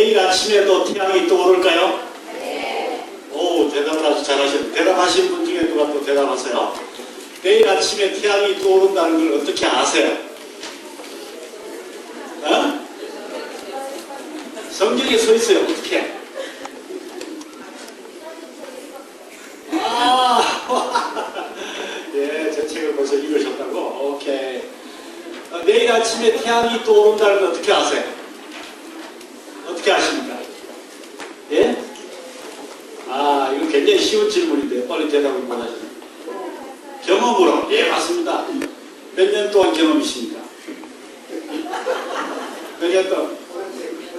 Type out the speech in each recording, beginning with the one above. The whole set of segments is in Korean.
내일 아침에도 태양이 떠오를까요? 네. 오, 대답을 아주 잘하시네요. 대답하신 분 중에 누가 또 대답하세요? 내일 아침에 태양이 떠오른다는 걸 어떻게 아세요? 어? 성경에 서 있어요. 어떻게? 예, 제 책을 벌써 읽으셨다고? 오케이. 내일 아침에 태양이 떠오른다는 걸 어떻게 아세요? 어떻게 아십니까? 예? 이거 굉장히 쉬운 질문인데 빨리 대답을 못하시네요. 경험으로. 예, 맞습니다. 몇 년 동안 경험이십니까? 몇 년 동안?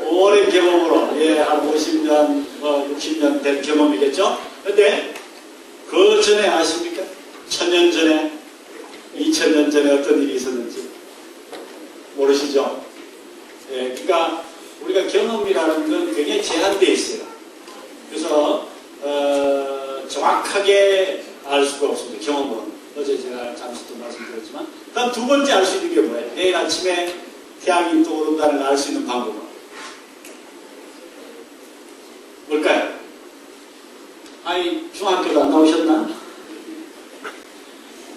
오랜 경험으로. 예, 한 50년, 60년 된 경험이겠죠? 근데 그 전에 아십니까? 1000년 전에, 2000년 전에 어떤 일이 있었는지 모르시죠? 예, 그러니까 우리가 경험이라는 건 굉장히 제한되어 있어요. 그래서 정확하게 알 수가 없습니다. 경험은. 어제 제가 잠시 또 말씀드렸지만. 다음 두 번째 알 수 있는 게 뭐예요? 내일 아침에 태양이 떠오른다는 걸 알 수 있는 방법은 뭘까요? 중학교도 안 나오셨나?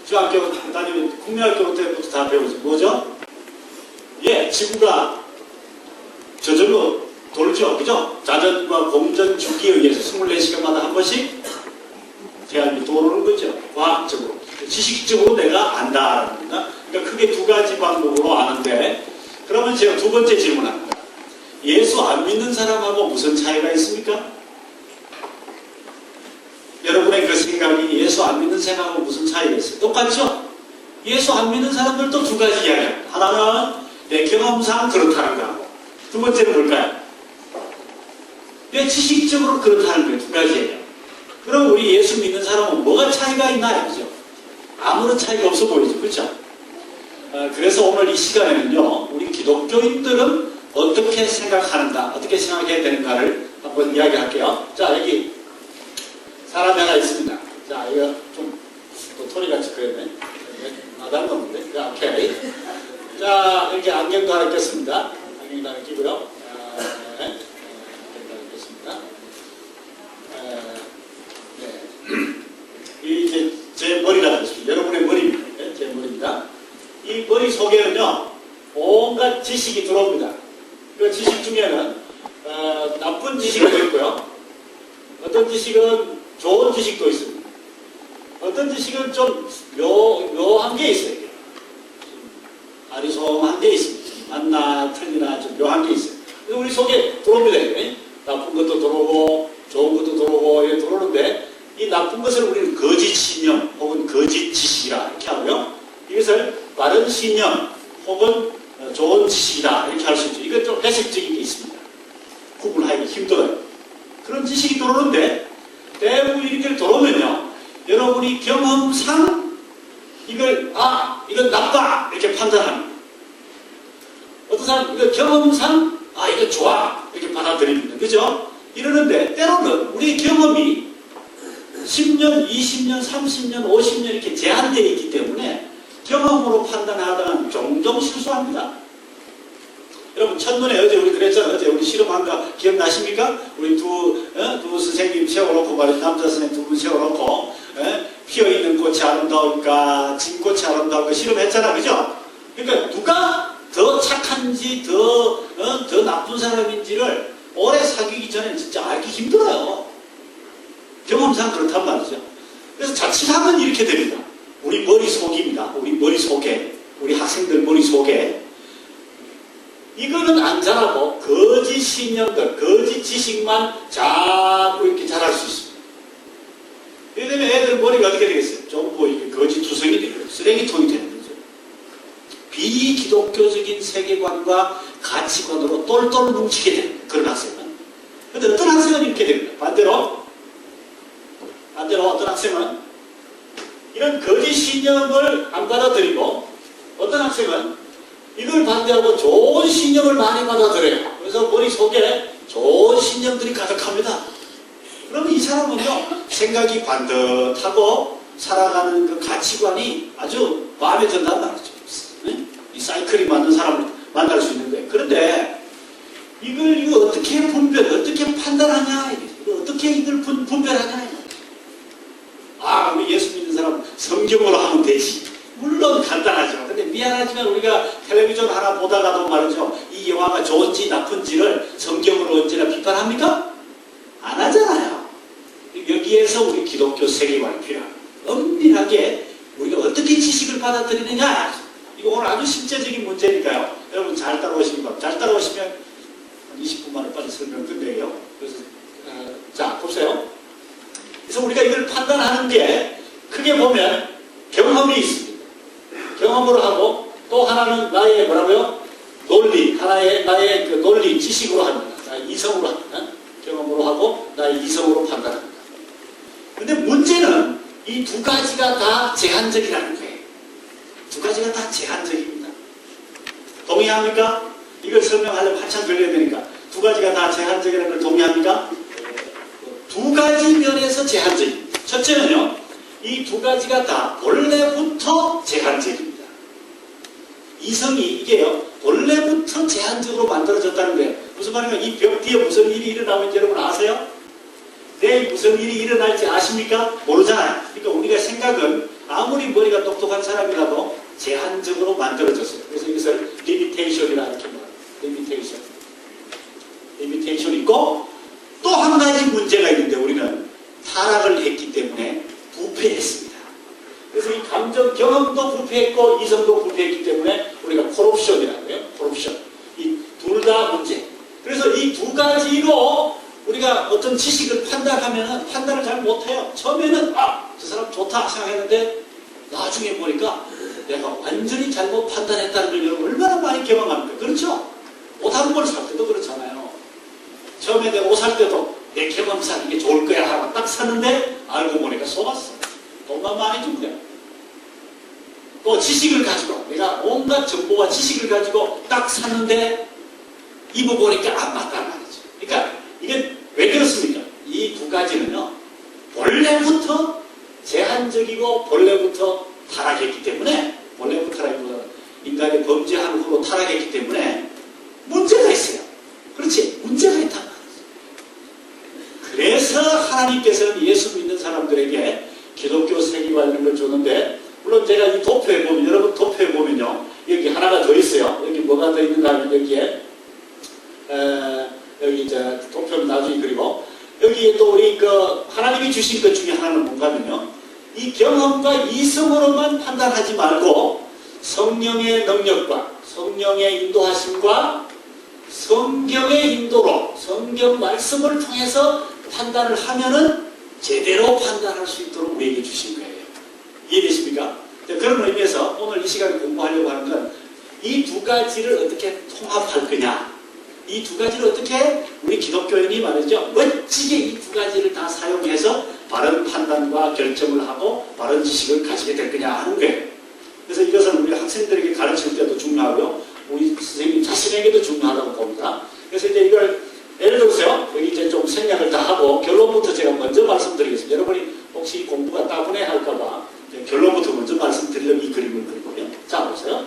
중학교 다니면 국민학교 때부터 다 배우죠. 뭐죠? 예, 지구가 저절로 돌죠. 그죠? 자전과 공전 주기에 의해서 24시간마다 한 번씩 태양이 떠오르는 거죠. 과학적으로. 지식적으로 내가 안다라는 겁니다. 그러니까 크게 두 가지 방법으로 아는데, 그러면 제가 두 번째 질문합니다. 예수 안 믿는 사람하고 무슨 차이가 있습니까? 여러분의 그 생각이 예수 안 믿는 생각하고 무슨 차이가 있어요? 똑같죠? 예수 안 믿는 사람들도 두 가지 이야기합니다. 하나는 내 경험상 그렇다는 거하고, 두 번째는 뭘까요? 내 지식적으로 그렇다는 거예요. 두 가지예요. 그럼 우리 예수 믿는 사람은 뭐가 차이가 있나요? 그죠? 아무런 차이가 없어 보이죠. 그렇죠? 그래서 오늘 이 시간에는요, 우리 기독교인들은 어떻게 생각하는가, 어떻게 생각해야 되는가를 한번 이야기할게요. 자, 여기 사람이 하나 있습니다. 자, 이거 좀 또 토리같이 그렸네. 나닮 건데. 자, 오케이. 자, 이렇게 안경도 하나 꼈습니다. 안경도 하나 끼고요. 네. 안경도 하나 꼈습니다. 네. 이제 제 머리라는 것입니다. 여러분의 머리입니다. 네, 제 머리입니다. 이 머리 속에는요, 온갖 지식이 들어옵니다. 그 지식 중에는 나쁜 지식도 있고요. 어떤 지식은 좋은 지식도 있습니다. 어떤 지식은 좀 묘한 게 있어요. 아리송한 게 있습니다. 맞나 틀리나 좀 묘한 게 있어요. 우리 속에 들어옵니다. 나쁜 것도 들어오고 좋은 것도 들어오고 이렇게 들어오는데, 이 나쁜 것을 우리는 거짓 신념 혹은 거짓 지식이라 이렇게 하고요. 이것을 바른 신념 혹은 좋은 지식이다 이렇게 할 수 있죠. 이건 좀 해석적인 게 있습니다. 구분하기 힘들어요. 그런 지식이 들어오는데, 대부분 이렇게 들어오면요, 여러분이 경험상 이걸 이건 나쁘다 이렇게 판단합니다. 어떤 사람 이거 경험상 이거 좋아 이렇게 받아들입니다. 그죠? 이러는데 때로는 우리의 경험이 10년, 20년, 30년, 50년 이렇게 제한되어 있기 때문에 경험으로 판단하다가 종종 실수합니다. 여러분, 첫눈에 어제 우리 그랬잖아요. 어제 우리 실험한 거 기억나십니까? 우리 두 선생님 세워놓고 말이죠. 남자 선생님 두 분 세워놓고 피어있는 꽃이 아름다울까 진 꽃이 아름다울까 실험했잖아. 그죠? 그러니까 누가 더 착한지 더 나쁜 사람인지를 오래 사귀기 전에 진짜 알기 힘들어요. 경험상 그렇단 말이죠. 그래서 자칫하면 이렇게 됩니다. 우리 머릿속입니다. 우리 머릿속에, 우리 학생들 머릿속에 이거는 안 자라고 거짓 신념들, 거짓 지식만 자꾸 이렇게 자랄 수 있습니다. 그렇기 때문에 애들 머리가 어떻게 되겠어요? 전부 이게 거짓 투성이 되고 쓰레기통이 되는 거죠. 비기독교적인 세계관과 가치관으로 똘똘 뭉치게 되는 그런 학생은. 그런데 어떤 학생은 이렇게 됩니다. 반대로 어떤 학생은 이런 거짓 신념을 안 받아들이고, 어떤 학생은 이걸 반대하고 좋은 신념을 많이 받아들여요. 그래서 머릿속에 좋은 신념들이 가득합니다. 그러면 이 사람은요, 생각이 반듯하고 살아가는 그 가치관이 아주 마음에 든단 말이죠. 이 사이클이 맞는 사람을 만날 수 있는데, 그런데 이거 어떻게 어떻게 판단하냐? 이거 어떻게 이걸 분별하냐? 아, 우리 예수 믿는 사람 성경으로 하면 되지. 물론 간단하죠. 근데 미안하지만 우리가 텔레비전 하나 보다가도 말이죠. 이 영화가 좋은지 나쁜지를 성경으로 언제나 비판합니까? 안 하잖아요. 여기에서 우리 기독교 세계관이 필요합니다. 엄밀하게 우리가 어떻게 지식을 받아들이느냐. 이거 오늘 아주 실제적인 문제니까요. 여러분 잘 따라오시기 바랍니다. 잘 따라오시면 20분 만에 빨리 설명 끝내요. 그래서 자 보세요. 그래서 우리가 이걸 판단하는 게 크게 보면 경험이 있습니다. 경험으로 하고 또 하나는 나의 뭐라고요? 논리, 하나의 나의 그 논리, 지식으로 합니다. 이성으로 합니다. 경험으로 하고 나의 이성으로 판단합니다. 근데 문제는 이 두 가지가 다 제한적이라는 거예요. 두 가지가 다 제한적입니다. 동의합니까? 이걸 설명하려면 한참 걸려야 되니까 두 가지가 다 제한적이라는 걸 동의합니까? 두 가지 면에서 제한적입니다. 첫째는요, 이 두 가지가 다 본래부터 제한적입니다. 이성이 이게요, 본래부터 제한적으로 만들어졌다는 거예요. 무슨 말이냐면 이 벽 뒤에 무슨 일이 일어나는지 여러분 아세요? 내일 무슨 일이 일어날지 아십니까? 모르잖아요. 그러니까 우리가 생각은 아무리 머리가 똑똑한 사람이라도 제한적으로 만들어졌어요. 그래서 이것을 리미테이션이라 이렇게 말합니다. 리미테이션 있고 또 한 가지 문제가 있는데 우리는 타락을 했기 때문에 부패했습니다. 그래서 이 감정, 경험도 부패했고 이성도 부패했기 때문에 우리가 코럽션이라고 해요. 코럽션. 이 둘 다 문제. 그래서 이 두 가지로 우리가 어떤 지식을 판단하면 판단을 잘 못해요. 처음에는 저 사람 좋다 생각했는데 나중에 보니까 내가 완전히 잘못 판단했다는 걸 여러분 얼마나 많이 경험합니까? 그렇죠? 옷 한 벌 살 때도 그렇잖아요. 처음에 내가 옷 살 때도 내 경험상 이게 좋을 거야 하고 딱 샀는데 알고 보니까 속았어. 돈만 많이 준 거야. 또 지식을 가지고 내가 온갖 정보와 지식을 가지고 딱 샀는데 입어보니까 안 맞단 말이죠. 그러니까 이게 왜 그렇습니까? 이 두 가지는요, 본래부터 제한적이고 본래부터 타락했기 때문에, 본래부터라기보다 인간이 범죄한 후로 타락했기 때문에 문제가 있어요. 그렇지? 문제가 있단 말이죠. 그래서 하나님께서는 예수 믿는 사람들에게 기독교 세계관을 주는데, 물론 제가 이 도표에 보면, 여러분 도표에 보면요, 여기 하나가 더 있어요. 여기 뭐가 더 있는가 하면 여기에 여기 이제 도표는 나중에 그리고 여기에 또 우리 그 하나님이 주신 것 중에 하나는 뭔가면요, 이 경험과 이성으로만 판단하지 말고 성령의 능력과 성령의 인도하심과 성경의 인도로 성경 말씀을 통해서 판단을 하면은 제대로 판단할 수 있도록 우리에게 주신 거예요. 이해되십니까? 그런 의미에서 오늘 이 시간에 공부하려고 하는 건 이 두 가지를 어떻게 통합할 거냐, 이 두 가지를 어떻게 우리 기독교인이 말이죠, 멋지게 이 두 가지를 다 사용해서 바른 판단과 결정을 하고 바른 지식을 가지게 될 거냐 하는 거예요. 그래서 이것은 우리 학생들에게 가르칠 때도 중요하고요, 우리 선생님 자신에게도 중요하다고 봅니다. 그래서 이제 이걸 예를 들어서요, 여기 이제 좀 생략을 다 하고 결론부터 제가 먼저 말씀드리겠습니다. 여러분이 혹시 공부가 따분해 할까봐 결론부터 먼저 말씀드리려면 이 그림을 그리고요. 자, 보세요.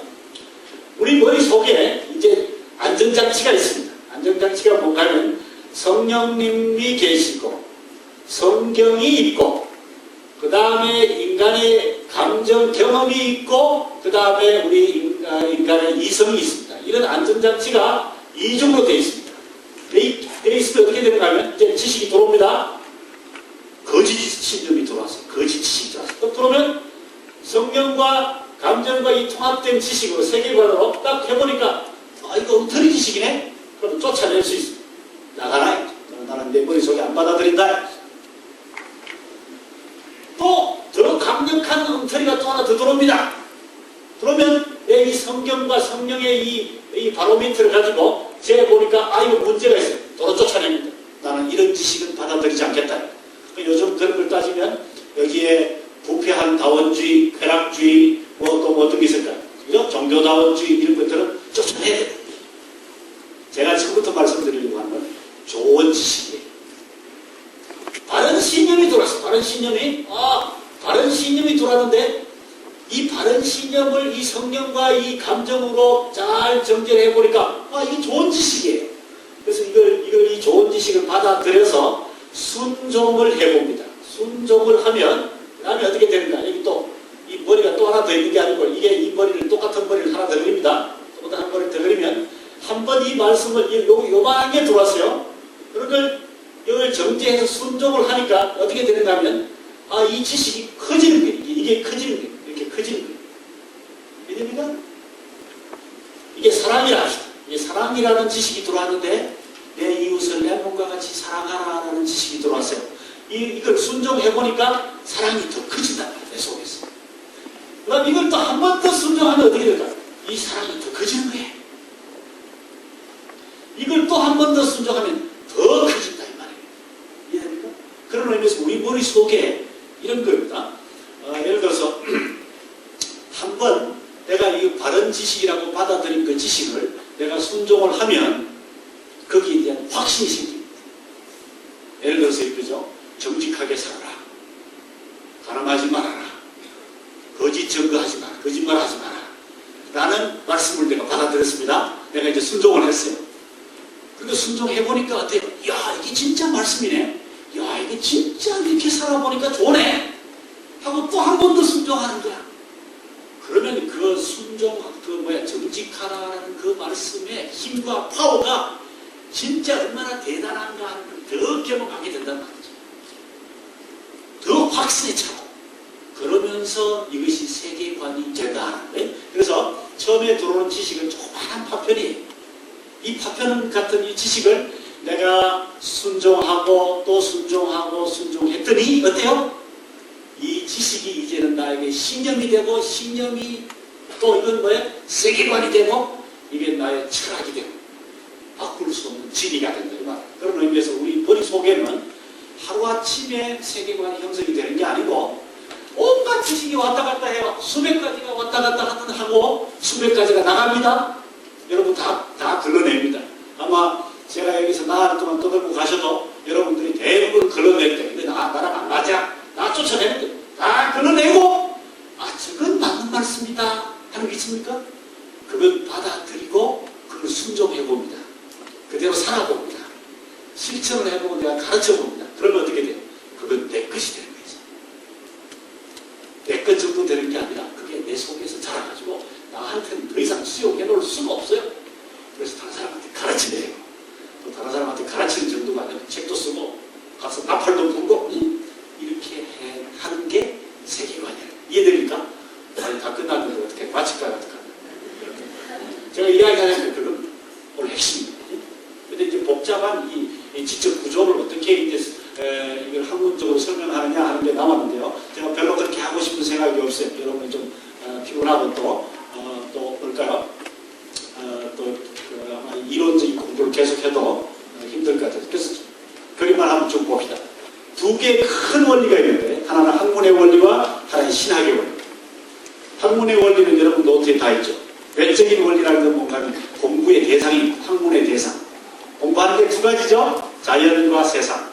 우리 머릿속에 이제 안전장치가 있습니다. 안전장치가 뭔가 하면 성령님이 계시고 성경이 있고 그 다음에 인간의 감정 경험이 있고 그 다음에 우리 인간의 이성이 있습니다. 이런 안전장치가 이중으로 되어 있습니다. 되어 있으면 어떻게 되는가 하면 이제 지식이 들어옵니다. 거짓 신념이 들어왔어요. 거짓 지식이 들어왔어요. 또 들어오면 성령과 감정과 이 통합된 지식으로 세계관으로 딱 해보니까 이거 엉터리 지식이네? 그럼 쫓아낼 수 있습니다. 나가라. 나는 내 머릿속에 안 받아들인다. 또 더 강력한 엉터리가 또 하나 더 들어옵니다. 그러면 내 이 성경과 성령의 이 바로미터를 가지고 제가 보니까 이거 문제가 있어요. 도로 쫓아냅니다. 나는 이런 지식은 받아들이지 않겠다. 요즘 그런 걸 따지면 여기에 부패한 다원주의, 쾌락주의, 또 어떤 게 있을까요? 그죠? 종교다원주의 이런 것들은 쫓아내야 됩니다. 제가 지금부터 말씀드리려고 하는 건 좋은 지식이에요. 바른 신념이 들어왔어요. 바른 신념이 들어왔는데 이 바른 신념을 이 성령과 이 감정으로 잘 정제해 보니까 이게 좋은 지식이에요. 그래서 이 좋은 지식을 받아들여서 순종을 해봅니다. 순종을 하면, 그 다음에 어떻게 되는가? 여기 또, 이 머리가 또 하나 더 있는 게 아니고, 이게 이 머리를, 똑같은 머리를 하나 더 그립니다. 또 한 머리를 더 그리면, 한 번 이 말씀을, 요만한 게 들어왔어요. 그러면, 이걸 정지해서 순종을 하니까, 어떻게 되는가 하면, 아, 이 지식이 커지는 거예요. 이게 커지는 거예요. 이렇게 커지는 거예요. 이해됩니까? 이게 사랑이라 하죠. 이게 사랑이라는 지식이 들어왔는데, 내 이웃을 내 몸과 같이 사랑하라는 지식이 들어왔어요. 이걸 순종해보니까 사랑이 더 커진단 말이에요. 내 속에서. 그 다음 이걸 또 한 번 더 순종하면 어떻게 될까? 이 사랑이 더 커지는 거예요. 이걸 또 한 번 더 순종하면 더 커진다 이 말이에요. 이해됩니까? 그런 의미에서 우리 머릿속에 이런 겁니다. 예를 들어서 한 번 내가 이 바른 지식이라고 받아들인 그 지식을 내가 순종을 하면 거기에 대한 확신이 생깁니다. 예를 들어서 이거죠. 정직하게 살아라. 가늠하지 말아라. 거짓 증거하지 마라. 거짓말하지 마라. 라는 말씀을 내가 받아들였습니다. 내가 이제 순종을 했어요. 그런데 순종해보니까 어때요? 야, 이게 진짜 말씀이네. 야, 이게 진짜 이렇게 살아보니까 좋네. 하고 또 한 번 더 순종하는 거야. 그러면 그 정직하라는 그 말씀의 힘과 파워가 진짜 얼마나 대단한가 하는 걸 더 경험하게 된단 말이죠. 더 확신에 차고. 그러면서 이것이 세계관이 된다. 네? 그래서 처음에 들어오는 지식은 조그마한 파편이에요. 이 파편 같은 이 지식을 내가 순종하고 또 순종하고 순종했더니 어때요? 이 지식이 이제는 나에게 신념이 되고 신념이 또 이건 뭐예요? 세계관이 되고 이게 나의 철학이 되고 바꿀 수 없는 진리가 된다. 그런 의미에서 우리 머릿속에는 하루아침에 세계관이 형성이 되는 게 아니고 온갖 지식이 왔다 갔다 해요. 수백 가지가 왔다 갔다 하고 수백 가지가 나갑니다. 여러분 다 걸러냅니다. 아마 제가 여기서 나흘 동안 떠들고 가셔도 여러분들이 대부분 걸러낼 때 이거 나랑 안 맞아. 나 쫓아내는 거예요. 다 걸러내고 아 저건 맞는 말씀이다 하는 게 있습니까? 그건 받아들이고 그걸 순종해봅니다. 그대로 살아봅니다. 실천을 해보고 내가 가르쳐봅니다. 그러면 어떻게 돼요? 그건 내 것이 되는 거죠. 내 것 정도 되는 게 아니라 그게 내 속에서 자라가지고 나한테는 더 이상 수용해 놓을 수가 없어요. 그래서 다른 사람한테 가르치네요. 또 다른 사람한테 가르치는 정도가 아니라 책도 쓰고 가서 나팔도 불고 이렇게 하는 게 세계관이에요. 이해됩니까? 아니, 다 끝났는데 어떻게 마칠까요? 제가 이야기하는 그건 오늘 핵심입니다. 근데 이제 복잡한 이 지적 구조를 어떻게 이제 이걸 학문적으로 설명하느냐 하는 게 남았는데요. 제가 별로 그렇게 하고 싶은 생각이 없어요. 여러분이 좀 피곤하고 또 뭘까요? 아마 이론적인 공부를 계속해도 힘들 것 같아요. 그래서 그림만 한번 쭉 봅시다. 두 개의 큰 원리가 있는데 하나는 학문의 원리와 하나는 신학의 원리. 학문의 원리는 여러분 노트에 다 있죠. 외적인 원리라는 건 뭔가 하면 공부의 대상입니다. 학문의 대상. 공부하는 게 두 가지죠. 자연과 세상.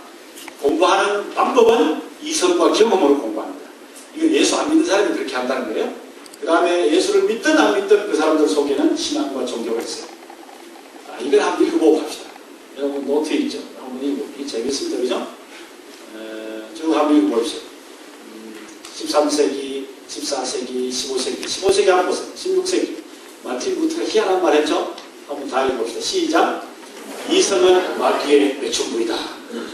공부하는 방법은 이성과 경험으로 공부합니다. 이거 예수 안 믿는 사람이 그렇게 한다는 거예요. 그 다음에 예수를 믿든 안 믿든 그 사람들 속에는 신앙과 종교가 있어요. 이걸 한번 읽어보고 갑시다. 여러분 노트에 있죠. 한번 읽어보기 재밌습니다. 그죠? 쭉 한번 읽어보십시오. 13세기, 14세기, 15세기, 15세기 한번 보세요. 16세기. 마틴 루터가 희한한 말 했죠? 한번 다 읽어봅시다. 시작. 이성은 마귀의 매춘부이다.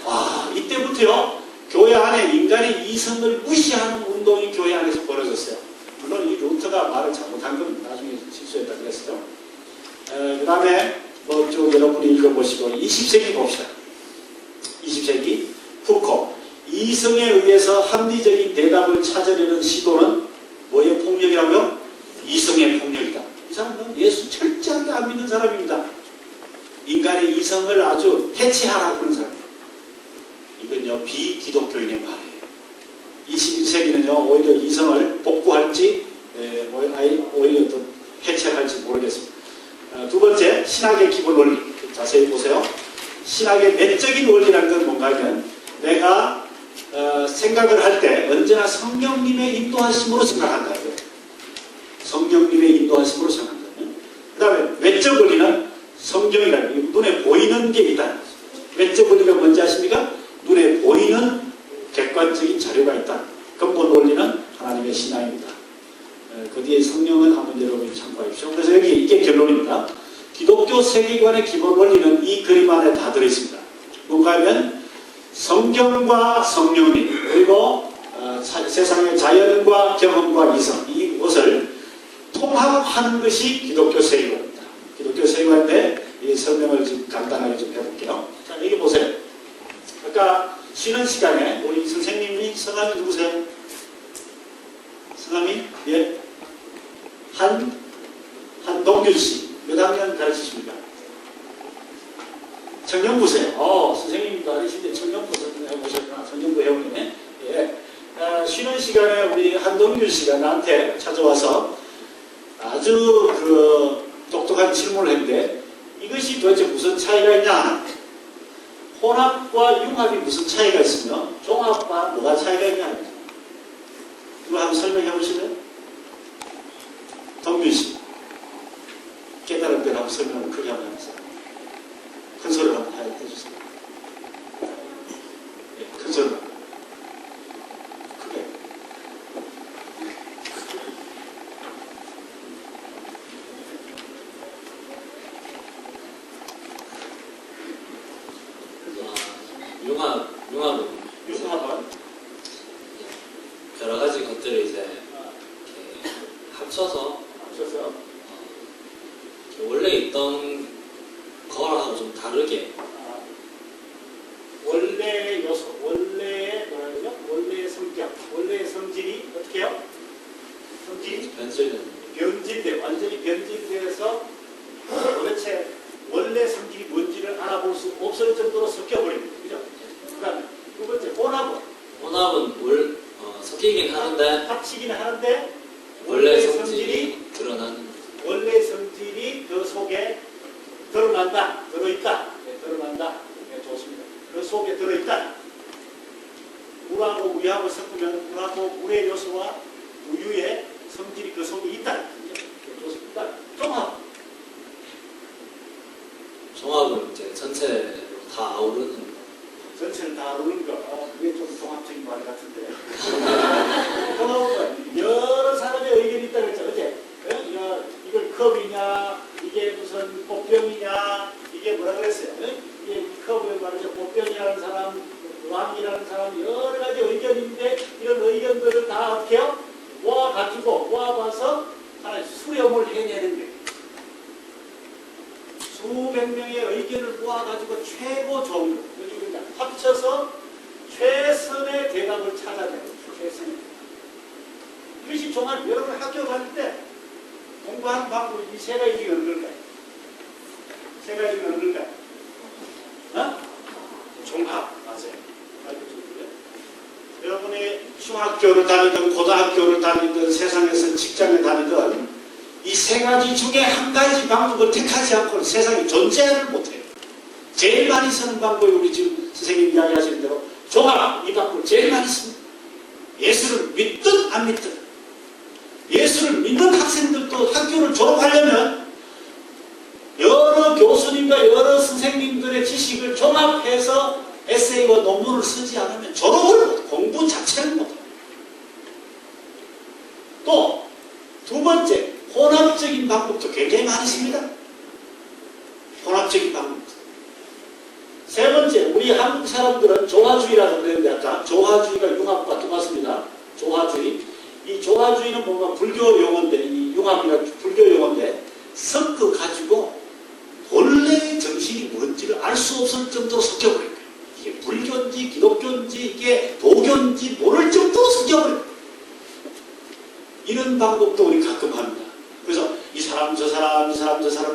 와, 이때부터요, 교회 안에 인간의 이성을 무시하는 운동이 교회 안에서 벌어졌어요. 물론 이 루터가 말을 잘못한 건 나중에 실수했다 그랬어요. 그 다음에 쭉 여러분이 읽어보시고 20세기 봅시다. 20세기 푸코. 이성에 의해서 합리적인 대답을 찾으려는 시도는 뭐의 폭력이라고요? 이성의 폭력이다. 이 사람은 예수 철저하게 안 믿는 사람입니다. 인간의 이성을 아주 해체하라고 그런 사람이에요. 이건요 비기독교인의 말이에요. 21세기는요 오히려 이성을 복구할지 오히려 또 해체할지 모르겠습니다. 두 번째 신학의 기본 원리 자세히 보세요. 신학의 내적인 원리라는 건 뭔가 하면 내가 생각을 할 때 언제나 성령님의 인도하심으로 생각한다. 성령님의 인도하심으로 생각한다. 그 다음에 외적 원리는 성경이라는 눈에 보이는 보이는 게 있다. 왼쪽 원리가 뭔지 아십니까? 눈에 보이는 객관적인 자료가 있다. 근본 원리는 하나님의 신앙입니다. 그 뒤에 성령은 한번 여러분이 참고하십시오. 그래서 여기 이게 결론입니다. 기독교 세계관의 기본 원리는 이 그림 안에 다 들어있습니다. 뭔가 하면 성경과 성령님 그리고 세상의 자연과 경험과 이성 이것을 통합하는 것이 기독교 세계관입니다. 기독교 세계관인데 이 설명을 좀 간단하게 좀 해볼게요. 자, 여기 보세요. 아까 쉬는 시간에 우리 선생님이 성함이 누구세요? 성함이? 예? 한동균 씨. 몇 학년 가르치십니까? 청년부세요. 선생님도 아니신데 청년부 해보셨구나. 청년부 회원이네. 예. 쉬는 시간에 우리 한동균 씨가 나한테 찾아와서 아주 똑똑한 질문을 했는데 이것이 도대체 무슨 차이가 있냐? 혼합과 융합이 무슨 차이가 있으며 종합과 뭐가 차이가 있냐? 이거 한번 설명해 보실래요? 동균 씨. 깨달은 대로 한번 설명을 크게 한번 해주세요. 큰 소리로 한번 해주세요. 네, 큰 소리로. 크게. 융합은 여러 가지 것들을 이제 이렇게 합쳐서 원래 있던 거랑하고 좀 다르게 원래의 요소, 원래의 뭐라고요? 원래의 성격, 원래의 성질이 어떻게 해요? 성질이 변질돼, 완전히 변질돼서 도대체 원래 성질이 뭔지를 알아볼 수 없을 정도로 섞여버립니다. 그죠? 그러니까 두 번째 혼합은 섞이긴 하는데 합치기는 하는데 원래 성질이 드러나는 원래 성질이 그 속에 드러난다, 들어있다, 드러난다. 네, 좋습니다. 그 속에 들어있다. 물하고 우유하고 섞으면 물하고 물의 요소와 우유의 성질이 그 속에 있다. 네, 좋습니다. 종합은 이제 전체로 다 아우르는 전체를 다 아우르는 거. 그게 좀 종합적인 말 같은데. 종합은 여러 사람의 의견이 있다고 했죠. 어제. 이걸 컵이냐, 이게 무슨 꽃병이냐, 이게 뭐라 그랬어요? 이게 컵을 말이죠. 꽃병이라는 사람, 왕이라는 사람, 여러 가지 의견인데, 이런 의견들을 다 어떻게 해요? 모아봐서 하나의 수렴을 해내는 거예요. 수백 명의 의견을 모아가지고 최고 좋은 거, 그러니까 합쳐서 최선의 대답을 찾아내는 최선의 대답. 이것이 종합, 여러분 학교 갈 때 공부하는 방법이 이 세 가지 중에 어느 걸까요? 세 가지 중에 어느 걸까요? 종합. 맞아요. 여러분이 중학교를 다니든 고등학교를 다니든 세상에서 직장에 다니든 이 세 가지 중에 한 가지 방법을 택하지 않고는 세상에 존재를 못해요. 제일 많이 쓰는 방법이 우리 지금 선생님 이야기하시는 대로 종합, 이 방법을 제일 많이 씁니다. 예수를 믿든 안 믿든. 예수를 믿는 학생들도 학교를 졸업하려면 여러 교수님과 여러 선생님들의 지식을 종합해서 에세이와 논문을 쓰지 않으면 졸업을 못해요. 공부 자체를 못해요. 또 두 번째, 혼합적인 방법도 굉장히 많이 씁니다. 혼합적인 방법. 세 번째, 우리 한국 사람들은 조화주의라고 그랬는데 아까 조화주의가 융합과 똑같습니다. 조화주의. 이 조화주의는 뭔가 불교 용어인데, 이 융합이라 불교 용어인데, 섞어가지고 본래의 정신이 뭔지를 알 수 없을 정도로 섞여버린 거예요. 이게 불교인지 기독교인지 이게 도교인지 모를 정도로 섞여버린 거예요. 이런 방법도 우리 가끔 합니다. 그래서 이 사람 저 사람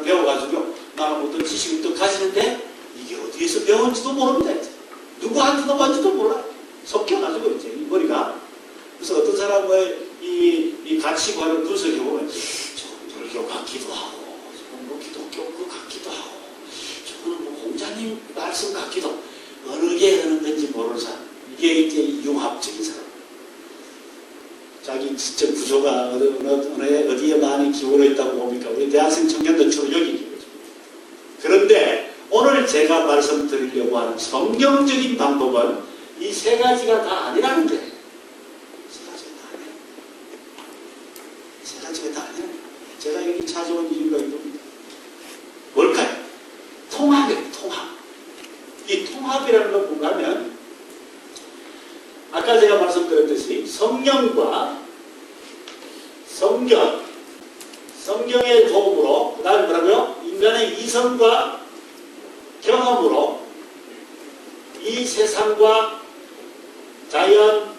배워가지고 나는 어떤 지식을 또 가지는데 이게 어디에서 배웠는지도 모릅니다. 이제. 누구한테도 뭔지도 몰라요. 섞여가지고 이제 이 머리가. 그래서 어떤 사람의 이 가치관을 분석해보면 저건 불교 같기도 하고 저건 뭐 기독교 같기도 하고 저거는 뭐 공자님 말씀 같기도 하고 어느 게 어느 건지 모르는 사람. 이게 이제 융합적인 사람. 자기 지적 구조가 어디에 많이 기울어 있다고 봅니까? 우리 대학생 청년들 주로 여기 기울어 있습니다. 그런데 오늘 제가 말씀드리려고 하는 성경적인 방법은 이 세 가지가 다 아니라는 거예요. 세 가지가 다 아니에요. 세 가지가 다 아니에요. 제가 여기 찾아온 이유가 이겁니다. 뭘까요? 통합이에요. 통합. 이 통합이라는 건 뭔가 하면 아까 제가 말씀드렸듯이 성령과 성경의 도움으로 그 다음에 뭐라고요? 인간의 이성과 경험으로 이 세상과 자연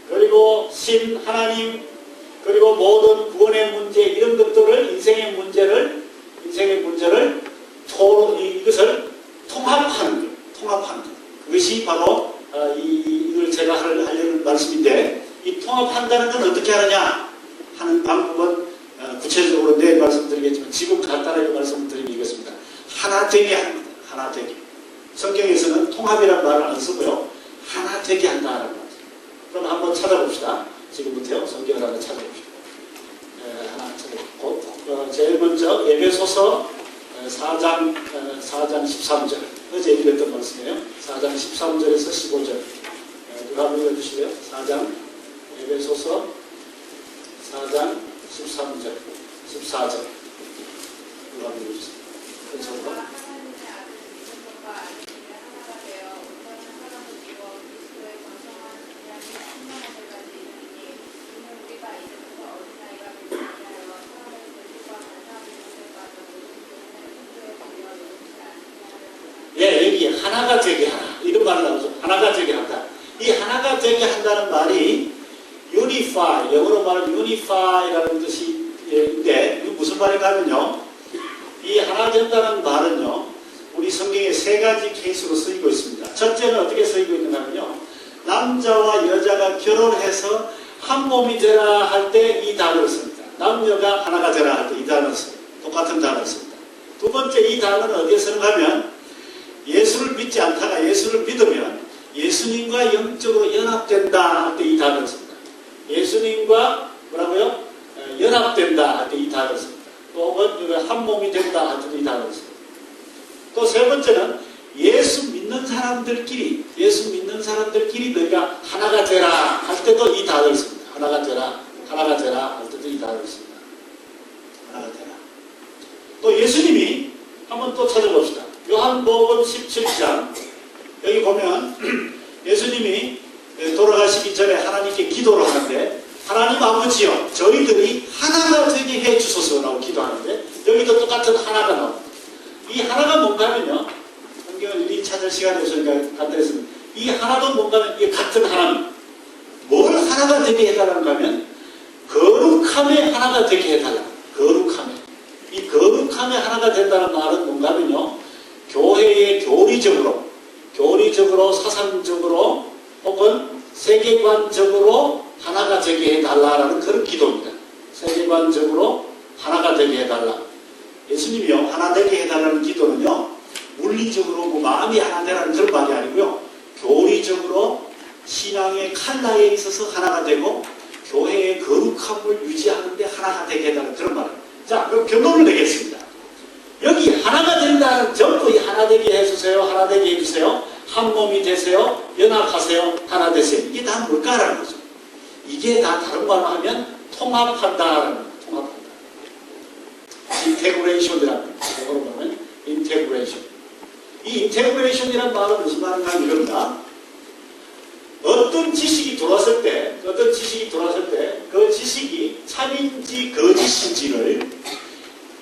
그리고 신 하나님 그리고 모든 구원의 문제 이런 것들을 인생의 문제를 이것을 통합하는 거예요. 통합하는 거예요. 그것이 바로 이걸 제가 하려는 말씀인데 이 통합한다는 건 어떻게 하느냐 하는 방법은 구체적으로 내일 말씀드리겠지만 지금 간단하게 말씀드리겠습니다. 하나 되게 하는 겁니다. 하나 되게. 성경에서는 통합이라는 말을 안 쓰고요. 하나 되게 한다는 말. 그럼 한번 찾아봅시다. 지금부터요. 성경을 한번 찾아봅시다. 하나 찾아보고 제일 먼저 에베소서 4장 13절. 어제 읽었던 말씀이에요. 4장 13절에서 15절. 누가 한번 읽어주실래요? 4장 에베소서 4장 13절, 14절. 누가 한번 읽어주세요. 그렇죠? 예, 여기 하나가 되게 하나. 이런 말이 나오죠. 하나가 되게 한다. 이 하나가 되게 한다는 말이 unify, 영어로 말하면 unify라는 뜻인데, 이게 무슨 말인가 하면요. 이 하나 된다는 말은요, 우리 성경에 세 가지 케이스로 쓰이고 있습니다. 첫째는 어떻게 쓰이고 있는가 하면요. 남자와 여자가 결혼해서 한 몸이 되라 할 때 이 단어를 씁니다. 남녀가 하나가 되라 할 때 이 단어를 씁니다. 똑같은 단어를 씁니다. 두 번째 이 단어는 어디에 쓰는가 하면 예수를 믿지 않다가 예수를 믿으면 예수님과 영적으로 연합된다 할 때 이 단어를 씁니다. 예수님과 뭐라고요? 연합된다 할 때 이 단어를 씁니다. 또 혹은 한 몸이 된다 할 때도 이 단어를 씁니다. 또 세 번째는 예수 믿는 사람들끼리 너희가 하나가 되라 할 때도 이 단어를 씁니다. 하나가 되라 할 때도 이 단어를 씁니다. 하나가 되라. 또 예수님이 한번 또 찾아봅시다. 요한복음 17장 여기 보면 예수님이 돌아가시기 전에 하나님께 기도를 하는데 하나님 아버지여 저희들이 하나가 되게 해주소서라고 기도하는데 여기도 똑같은 하나가 나옵니다. 이 하나가 뭔가 하면요 성경을 미리 찾을 시간이 없으니까 간단했습니다. 이 하나도 뭔가 하면 이게 같은 하나님 뭘 하나가 되게 해달라는가 하면 거룩함에 하나가 되게 해달라. 거룩함에 이 거룩함에 하나가 된다는 말은 뭔가 하면요 교회의 교리적으로 사상적으로 혹은 세계관적으로 하나가 되게 해달라는 그런 기도입니다. 세계관적으로 하나가 되게 해달라. 예수님이요 하나 되게 해달라는 기도는요 물리적으로 마음이 하나 되라는 그런 말이 아니고요 교리적으로 신앙의 칼라에 있어서 하나가 되고 교회의 거룩함을 유지하는데 하나가 되게 해달라는 그런 말입니다. 자 그럼 결론을 내겠습니다. 여기 하나가 된다는 전부 하나 되게 해주세요. 하나 되게 해주세요. 한 몸이 되세요. 연합하세요. 하나 되세요. 이게 다 뭘까라는 거죠. 이게 다 다른 말로 하면 통합한다라는 거예요. 통합한다. 인테그레이션이라는 거예요. 영어로 보면 인테그레이션. 이 인테그레이션이라는 말은 무슨 말인가 이겁니다. 어떤 지식이 들어왔을 때 그 지식이 참인지 거짓인지를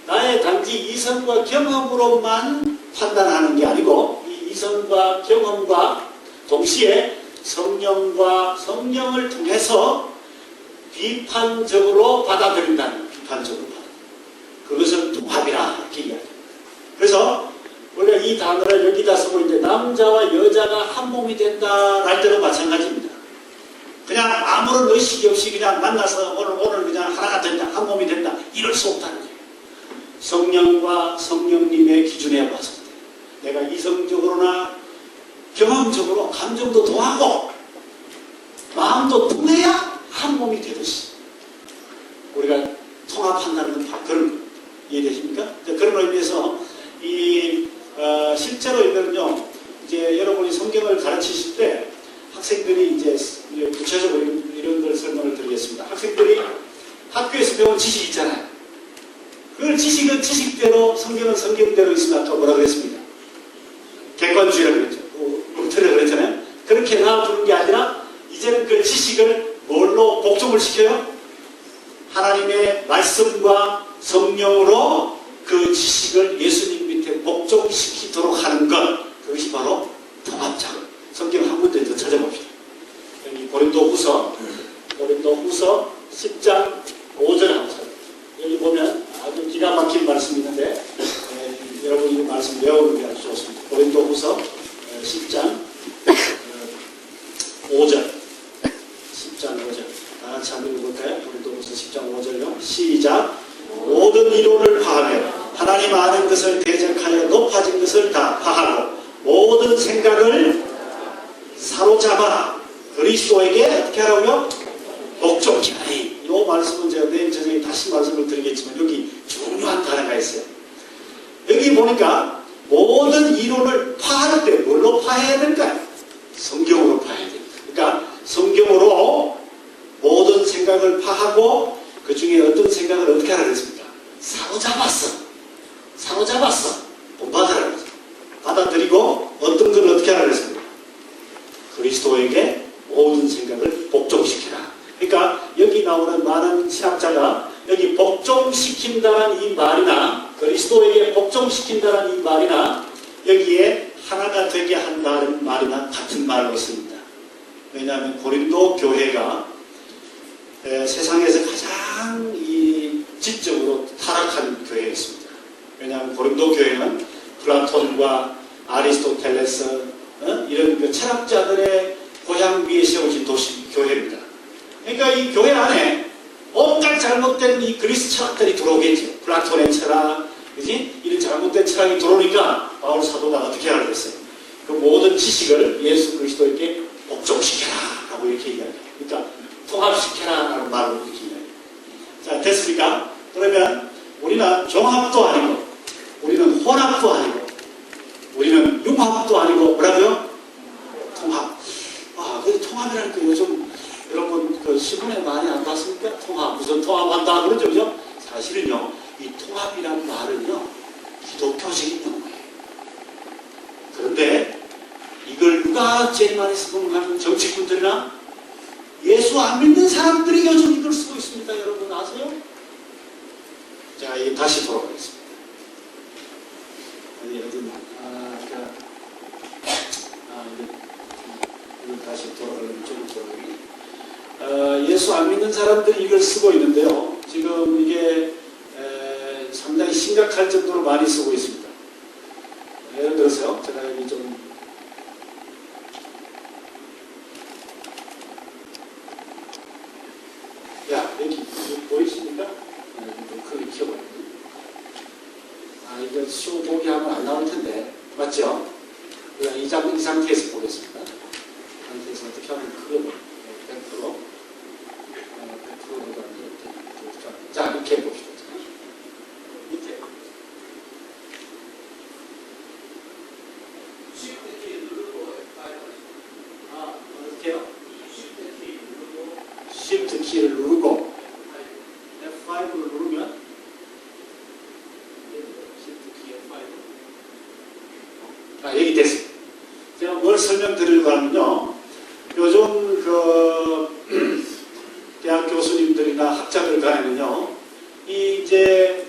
나의 단지 이성과 경험으로만 판단하는 게 아니고 이 이성과 경험과 동시에 성령과 성령을 통해서 비판적으로 받아들인다는 비판적으로 그것은 통합이라 이렇게 이야기합니다. 그래서 우리가 이 단어를 여기다 쓰고 있는데 남자와 여자가 한 몸이 된다 할 때도 마찬가지입니다. 그냥 아무런 의식이 없이 그냥 만나서 오늘 그냥 하나가 된다 한 몸이 된다 이럴 수 없다는 거예요. 성령과 성령님의 기준에 봤을 때 내가 이성적으로나 경험적으로 감정도 통하고 마음도 통해야 한 몸이 되듯이 우리가 통합한다는 건 그런 이해되십니까? 그런 의미에서 이 실제로 이거는요, 이제 여러분이 성경을 가르치실 때 학생들이 이제 구체적으로 이런 걸 설명을 드리겠습니다. 학생들이 학교에서 배운 지식 있잖아요. 그 지식은 지식대로, 성경은 성경대로 있으면 아까 뭐라 그랬습니다. 객관주의라고 그랬죠. 엉터리라고 그랬잖아요. 그렇게 놔두는 게 아니라 이제는 그 지식을 뭘로 복종을 시켜요? 하나님의 말씀과 성령으로 그 지식을 예수님 밑에 복종시키도록 하는 것, 그것이 바로 통합작. 성경 한 군데 더 찾아봅시다. 여기 고린도후서 10장 5절 한번 찾아봅시다. 여기 보면 아주 기가 막힌 말씀이 있는데 여러분 이 말씀 외우는 게 아주 좋습니다. 고린도후서 10장 5절 10장 5절 다 같이 한번 읽어볼까요? 고린도후서 10장 5절요. 시작. 모든 이론을 파하며 하나님 아는 것을 대적하여 높아진 것을 다 파하고 모든 생각을 사로잡아 그리스도에게 어떻게 하라고요? 복종케 하리. 이 말씀은 제가 내일 저녁에 다시 말씀을 드리겠지만 여기 중요한 단어가 있어요. 여기 보니까 모든 이론을 파할 때 뭘로 파해야 될까요? 성경으로 파해야 돼요. 그러니까 성경으로 모든 생각을 파하고 그 중에 어떤 생각을 어떻게 하라 그랬습니까? 사로잡았어. 본받으라 그랬어요. 받아들이고 어떤 걸 어떻게 하라 그랬습니까? 그리스도에게 모든 생각을 복종시키라. 그러니까 여기 나오는 많은 신학자가 여기 복종시킨다는 이 말이나 그리스도에게 복종시킨다는 이 말이나 여기에 하나가 되게 한다는 말이나 같은 말로 씁니다. 왜냐하면 고린도 교회가 세상에서 가장 이 지적으로 타락한 교회였습니다. 왜냐하면 고린도 교회는 플라톤과 아리스토텔레스 이런 그 철학자들의 고향 위에 세워진 도시 교회입니다. 그러니까 이 교회 안에 온갖 잘못된 이 그리스 철학들이 들어오겠죠. 플라톤의 철학, 그지? 이런 잘못된 철학이 들어오니까 바울 사도가 어떻게 하라고 했어요? 그 모든 지식을 예수 그리스도에게 복종시켜라 라고 이렇게 이야기해요. 그러니까 통합시켜라 라는 말로 이렇게 이야기해요. 자, 됐습니까? 그러면 우리는 종합도 아니고 우리는 혼합도 아니고 우리는 융합도 아니고 뭐라고요? 통합. 그 통합이라는 거 요즘 여러분 그 신문에 많이 안 봤습니까? 통합. 무슨 통합한다 그러죠, 그죠? 사실은요, 이 통합이라는 말은요, 기독교적인 용어예요. 그런데 이걸 누가 제일 많이 쓰고 가는 정치꾼들이나 예수 안 믿는 사람들이 요즘 이걸 쓰고 있습니다. 여러분 아세요? 자, 이 다시 돌아가겠습니다. 이거 다시 돌아가면 좀 돌아가기. 예수 안 믿는 사람들이 이걸 쓰고 있는데요. 지금 이게 상당히 심각할 정도로 많이 쓰고 있습니다. 예를 들어서요, 제가 여기 좀 여기 보이십니까? 좀 크게 키워봐요. 이거 쇼 보기 하면 안 나올 텐데, 맞죠? 그냥 이 상태에서 보겠습니다. 이 상태에서 어떻게 하면 크게 보여요? 100%. 100%보다 안 돼요. 자, 이렇게 해봅시다. 밑에. Shift 키 누르고 어떻게요? Shift 키를 누르고 F5를 누르면 여기 됐습니다. 제가 뭘 설명드리려고 하면요, 요즘 그 대학 교수님들이나 학자들 간에는요, 이제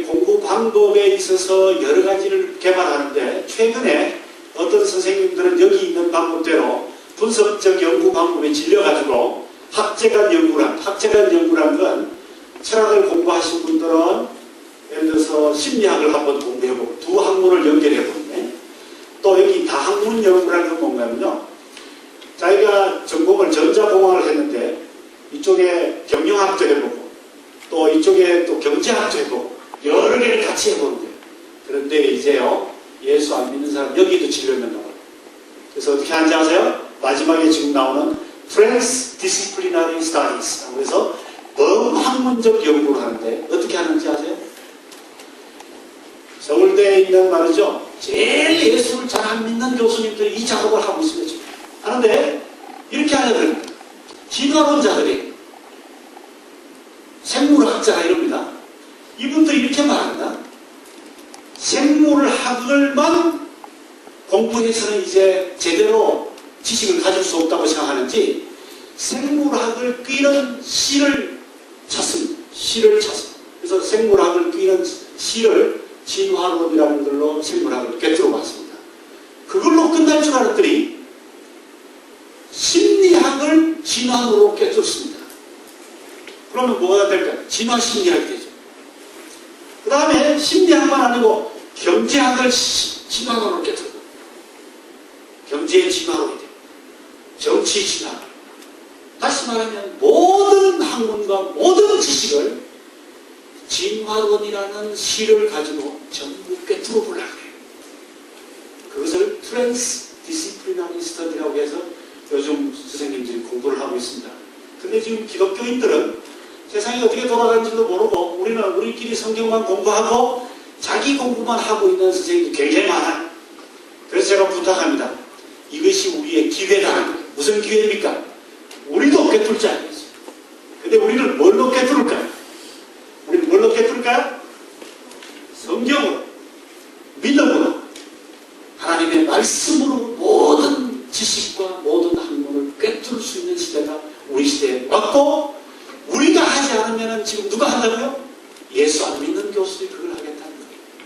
공부 방법에 있어서 여러 가지를 개발하는데 최근에 어떤 선생님들은 여기 있는 방법대로 분석적 연구 방법에 질려가지고 학제간 연구란 건 철학을 공부하신 분들은 예를 들어서 심리학을 한번 공부해보고 두 학문을 연결해보는데, 또 여기 다학문 연구라는 건 뭔가면요, 자기가 전공을 전자공학을 했는데 이쪽에 경영학도 해보고 또 이쪽에 또 경제학도 해보고 여러 개를 같이 해보는 거예요. 그런데 이제요, 예수 안 믿는 사람 여기도 진료면 나와요. 그래서 어떻게 하는지 아세요? 마지막에 지금 나오는 Transdisciplinary Studies, 그래서 범학문적 연구를 하는데 어떻게 하는지 아세요? 서울대에 있는 말이죠, 제일 예수를 잘 안 믿는 교수님들이 이 작업을 하고 있습니다. 지금. 하는데 이렇게 하려면 진화론자들이 생물학자가 이럽니다. 이분들이 이렇게 말합니다. 생물학을만 공부해서는 이제 제대로 지식을 가질 수 없다고 생각하는지 생물학을 꿰는 씨를 찾습니다. 씨를 찾습니다. 그래서 생물학을 꿰는 씨를 진화론이라는 걸로 생물학을 꿰뚫어 봤습니다. 그걸로 끝날 줄 알았더니 심리학을 진화론으로 꿰뚫습니다. 그러면 뭐가 될까요? 진화심리학이 되죠. 그 다음에 심리학만 아니고 경제학을 진화론으로 꿰뚫고 경제의 진화론이 돼요. 정치 진화. 다시 말하면 모든 학문과 모든 지식을 진화론이라는 시를 가지고 전부 꿰뚫어 보려고 해요. 그것을 트랜스디시플리너리 스터디라고 해서 요즘 선생님들이 공부를 하고 있습니다. 근데 지금 기독교인들은 세상이 어떻게 돌아가는지도 모르고 우리는 우리끼리 성경만 공부하고 자기 공부만 하고 있는 선생님이 굉장히 많아요. 그래서 제가 부탁합니다. 이것이 우리의 기회다. 무슨 기회입니까? 우리도 꿰뚫지 않겠어요. 근데 우리는 뭘로 꿰뚫을까요? 우리는 뭘로 꿰뚫을까요? 성경으로, 믿음으로, 하나님의 말씀으로 모든 지식과 모든 학문을 꿰뚫을 수 있는 시대가 우리 시대에 왔고, 우리가 하지 않으면 지금 누가 한다고요? 예수 안 믿는 교수들이 그걸 하겠다는 거예요.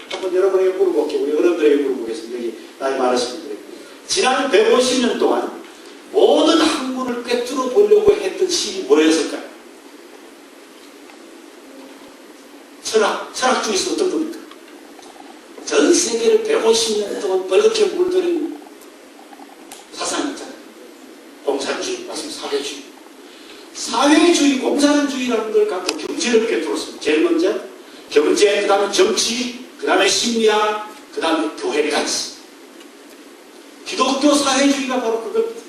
한번 여러분에게 물어볼게요. 우리 어른들에게 물어보겠습니다. 여기 나이 많으신 분들에게. 지난 150년 동안 모든 학문을 꿰뚫어 보려고 했던 시이 뭐였을까요? 철학 중에서 어떤 겁니까? 전 세계를 150년 동안 벌겋게 물들인 사상이 있잖아요. 공산주의, 맞습니다. 사회주의. 사회주의, 공산주의라는 걸 갖고 경제를 꿰뚫었습니다. 제일 먼저 경제, 그 다음에 정치, 그 다음에 심리학, 그 다음에 교회까지. 기독교 사회주의가 바로 그겁니다.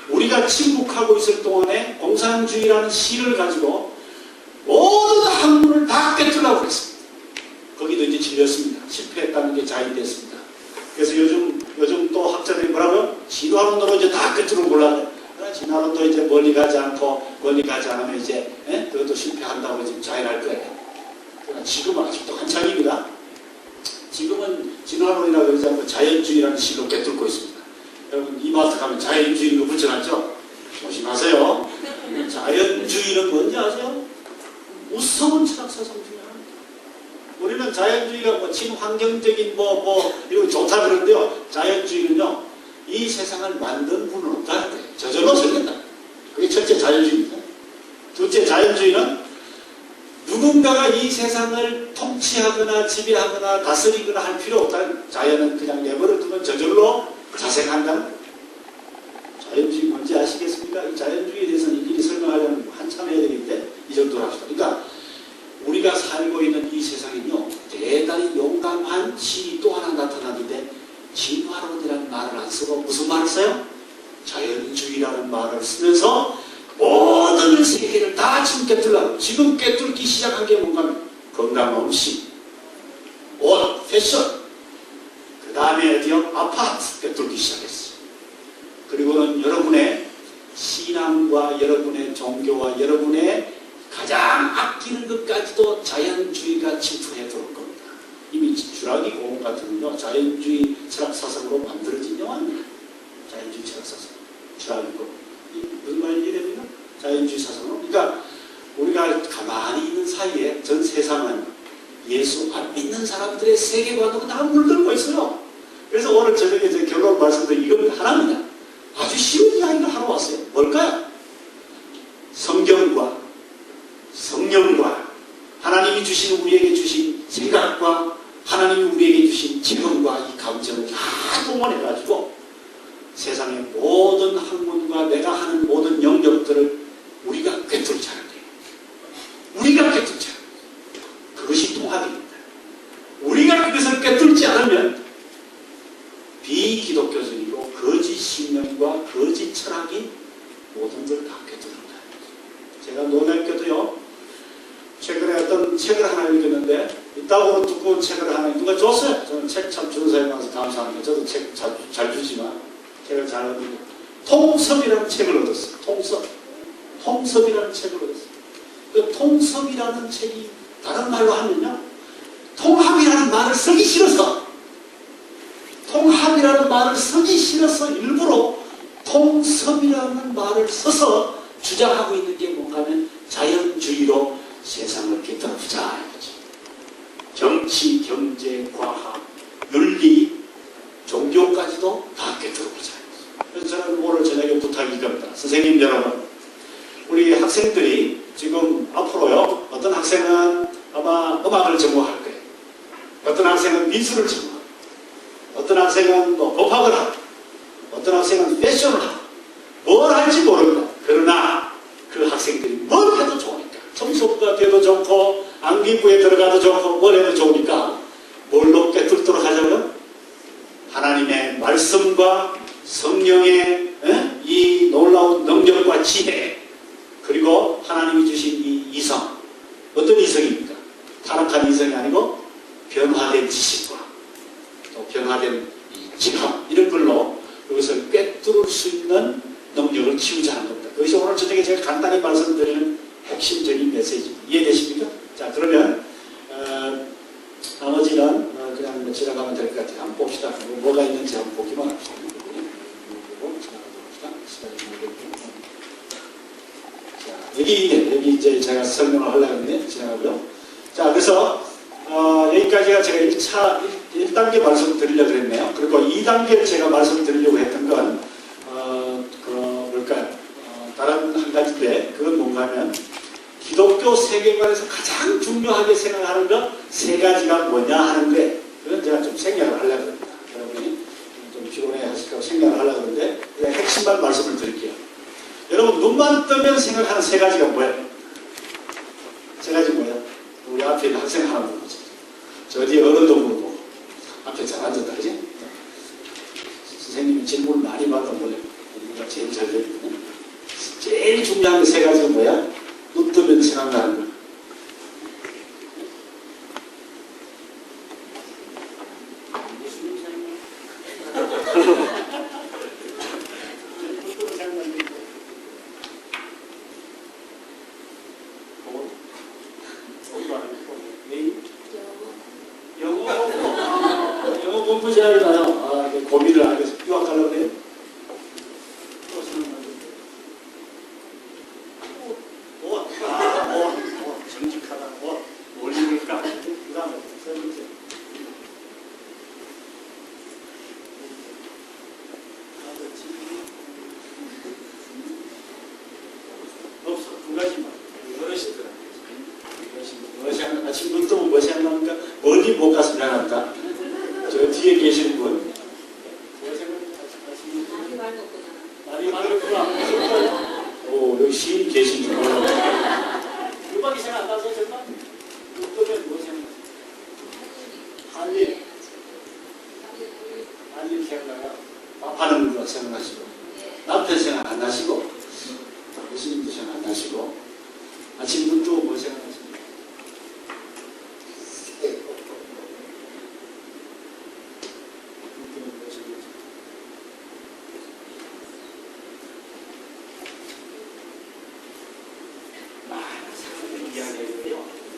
우리가 침묵하고 있을 동안에 공산주의라는 시를 가지고 모든 학문을 다 꿰뚫으려고 했습니다. 거기도 이제 질렸습니다. 실패했다는 게 자인됐습니다. 그래서 요즘 또 학자들이 뭐라고요? 진화론으로 이제 다 꿰뚫어 보려고. 진화론도 이제 멀리 가지 않으면 이제 그것도 실패한다고 지금 자인할 거예요. 그러나 지금은 아직도 한창입니다. 지금은 진화론이라고 그러지 않고 자연주의라는 시로 꿰뚫고 있습니다. 여러분 이마트 가면 자연주의로 붙여놨죠? 조심하세요. 자연주의는 뭔지 아세요? 무서운 철학사상 중에 하나입니다. 우리는 자연주의가 뭐 친환경적인 이런 거 좋다 그러는데요. 자연주의는요, 이 세상을 만든 분은 없다는 거예요. 저절로 생긴다. 그게 첫째 자연주의입니다. 둘째 자연주의는 누군가가 이 세상을 통치하거나 지배하거나 다스리거나 할 필요 없다는, 자연은 그냥 내버려 두면 저절로 자생한다는 거예요. 자연주의 뭔지 아시겠습니까? 이 자연주의에 대해서는 일일이 설명하려면 한참 해야 되기 때문에 이 정도로 합시다. 그러니까 우리가 살고 있는 이 세상은요, 대단히 용감한 시이 또 하나 나타나는데 진화론이라는 말을 안 쓰고 무슨 말을 써요? 자연주의라는 말을 쓰면서 모든 세계를 다 지금 꿰뚫려고, 지금 꿰뚫기 시작한 게 뭔가 하면 건강 음식, 옷, 패션, 그 다음에 어디요? 아파트 꿰뚫기 시작했어요. 그리고는 여러분의 신앙과 여러분의 종교와 여러분의 가장 아끼는 것까지도 자연주의가 침투해 들어올 겁니다. 이미 주라기 공원 같은 건요, 자연주의 철학사상으로 만들어진 영화입니다. 자연주의 철학사상. 주라기 공원. 무슨 말인지 이해됩니까? 자연주의 사상으로. 그러니까 우리가 가만히 있는 사이에 전 세상은 예수 안 믿는 사람들의 세계관으로 다 물들고 있어요. 그래서 오늘 저녁에 제 결론 말씀드린 이건 하나입니다. 아주 쉬운 이야기를 하러 왔어요. 뭘까요? 성경과 성령과 하나님이 주신 우리에게 주신 생각과 하나님이 우리에게 주신 지금과 이 감정을 다 동원해가지고 세상의 모든 학문과 내가 하는 모든 영역들을 우리가 꿰뚫지 않은 거예요. 우리가 꿰뚫지 않은 거예요. 그것이 통합입니다. 우리가 그것을 꿰뚫지 않으면 비기독교적이고 거짓 신념과 거짓 철학이 모든 걸 다 꿰뚫는다. 제가 놀랍게도요, 최근에 어떤 책을 하나 읽었는데 이따구로 두꺼운 책을 하나 누가 줬어요. 저는 책 참 주는 사람이 많아서 감사합니다. 저도 책 잘 주지만 책을 잘 얻고 통섭이라는 책을 얻었어요. 통섭이라는 책을 얻었어요. 그 통섭이라는 책이 다른 말로 하면요, 통합이라는 말을 쓰기 싫어서 일부러 통섭이라는 말을 써서 주장하고 있는 게 뭔가 하면 자연주의로 세상을 깨뜨려보자 이거지. 정치, 경제, 과학, 윤리, 종교까지도 다 깨뜨려보자. 그래서 저는 오늘 저녁에 부탁이 이겁니다. 선생님 여러분, 우리 학생들이 지금 앞으로요, 어떤 학생은 아마 음악을 전공할 거예요. 어떤 학생은 미술을 전공하고, 어떤 학생은 뭐 법학을 하고, 어떤 학생은 패션을 하고, 뭘 할지 모릅니다. 그러나 그 학생들이 뭘 해도 좋으니까, 청소부가 돼도 좋고 안기부에 들어가도 좋고 뭘 해도 좋으니까 뭘로 깨뚫도록 하자면 하나님의 말씀과 성령의 이 놀라운 능력과 지혜, 그리고 하나님이 주신 이 이성, 어떤 이성입니까? 타락한 이성이 아니고 변화된 지식과 또 변화된 직함, 이런 걸로 그것을 꿰뚫을 수 있는 능력을 키우자는 겁니다. 그것이 오늘 저녁에 제가 간단히 말씀드리는 핵심적인 메시지입니다. 이해되십니까? 자, 그러면 나머지는 그냥 뭐 지나가면 될 것 같아요. 한번 봅시다. 뭐가 있는지 한번 보기만 합시다. 자, 여기 이제 제가 설명을 하려고 했는데 지나가고요. 자, 그래서 여기까지가 제가 1단계 말씀드리려고 했네요. 그리고 2단계를 제가 말씀드리려고 했던 건 뭘까요? 다른 한 가지인데 그건 뭔가 하면 기독교 세계관에서 가장 중요하게 생각하는 것 세 가지가 뭐냐 하는데, 그건 제가 좀 생략을 하려고 합니다. 여러분이 좀 피곤해 하실까 생략을 하려고 하는데 그냥 핵심만 말씀을 드릴게요. 여러분, 눈만 뜨면 생각하는 세 가지가 뭐예요? 세 가지 뭐예요? 우리 앞에 있는 학생 하나 보죠. 저 뒤에 어른도 보고 앞에 잘 앉았다, 그지? 선생님이 질문을 많이 받아 몰래 우리가 제일 잘 되거든요. 제일 중요한 세 가지가 뭐야? 눈 뜨면 생각나는 거. 영어 공부 제약이나요? 고민을 안 해서 유학하려고 해요? 정직하다. 뭘 읽을까? 그 다음에 세 번째. 없어. 두 가지만. 어르신들. 아침 눈 뜨면 무엇이 안 나옵니까? 멀리 못 가서 미안합니다. 저 뒤에 계시는 분. 많이 말했구나. 오, 여기 시인 계신 줄 몰랐네. 음악이 생각 안 나서 정말? 눈 뜨면 뭐 생각나요? 한일 생각나요? 밥하는 거 생각나시고, 남편 생각 안 나시고, 예수님도 생각 안 나시고, 아침 눈 뜨고 뭐 생각나십니까?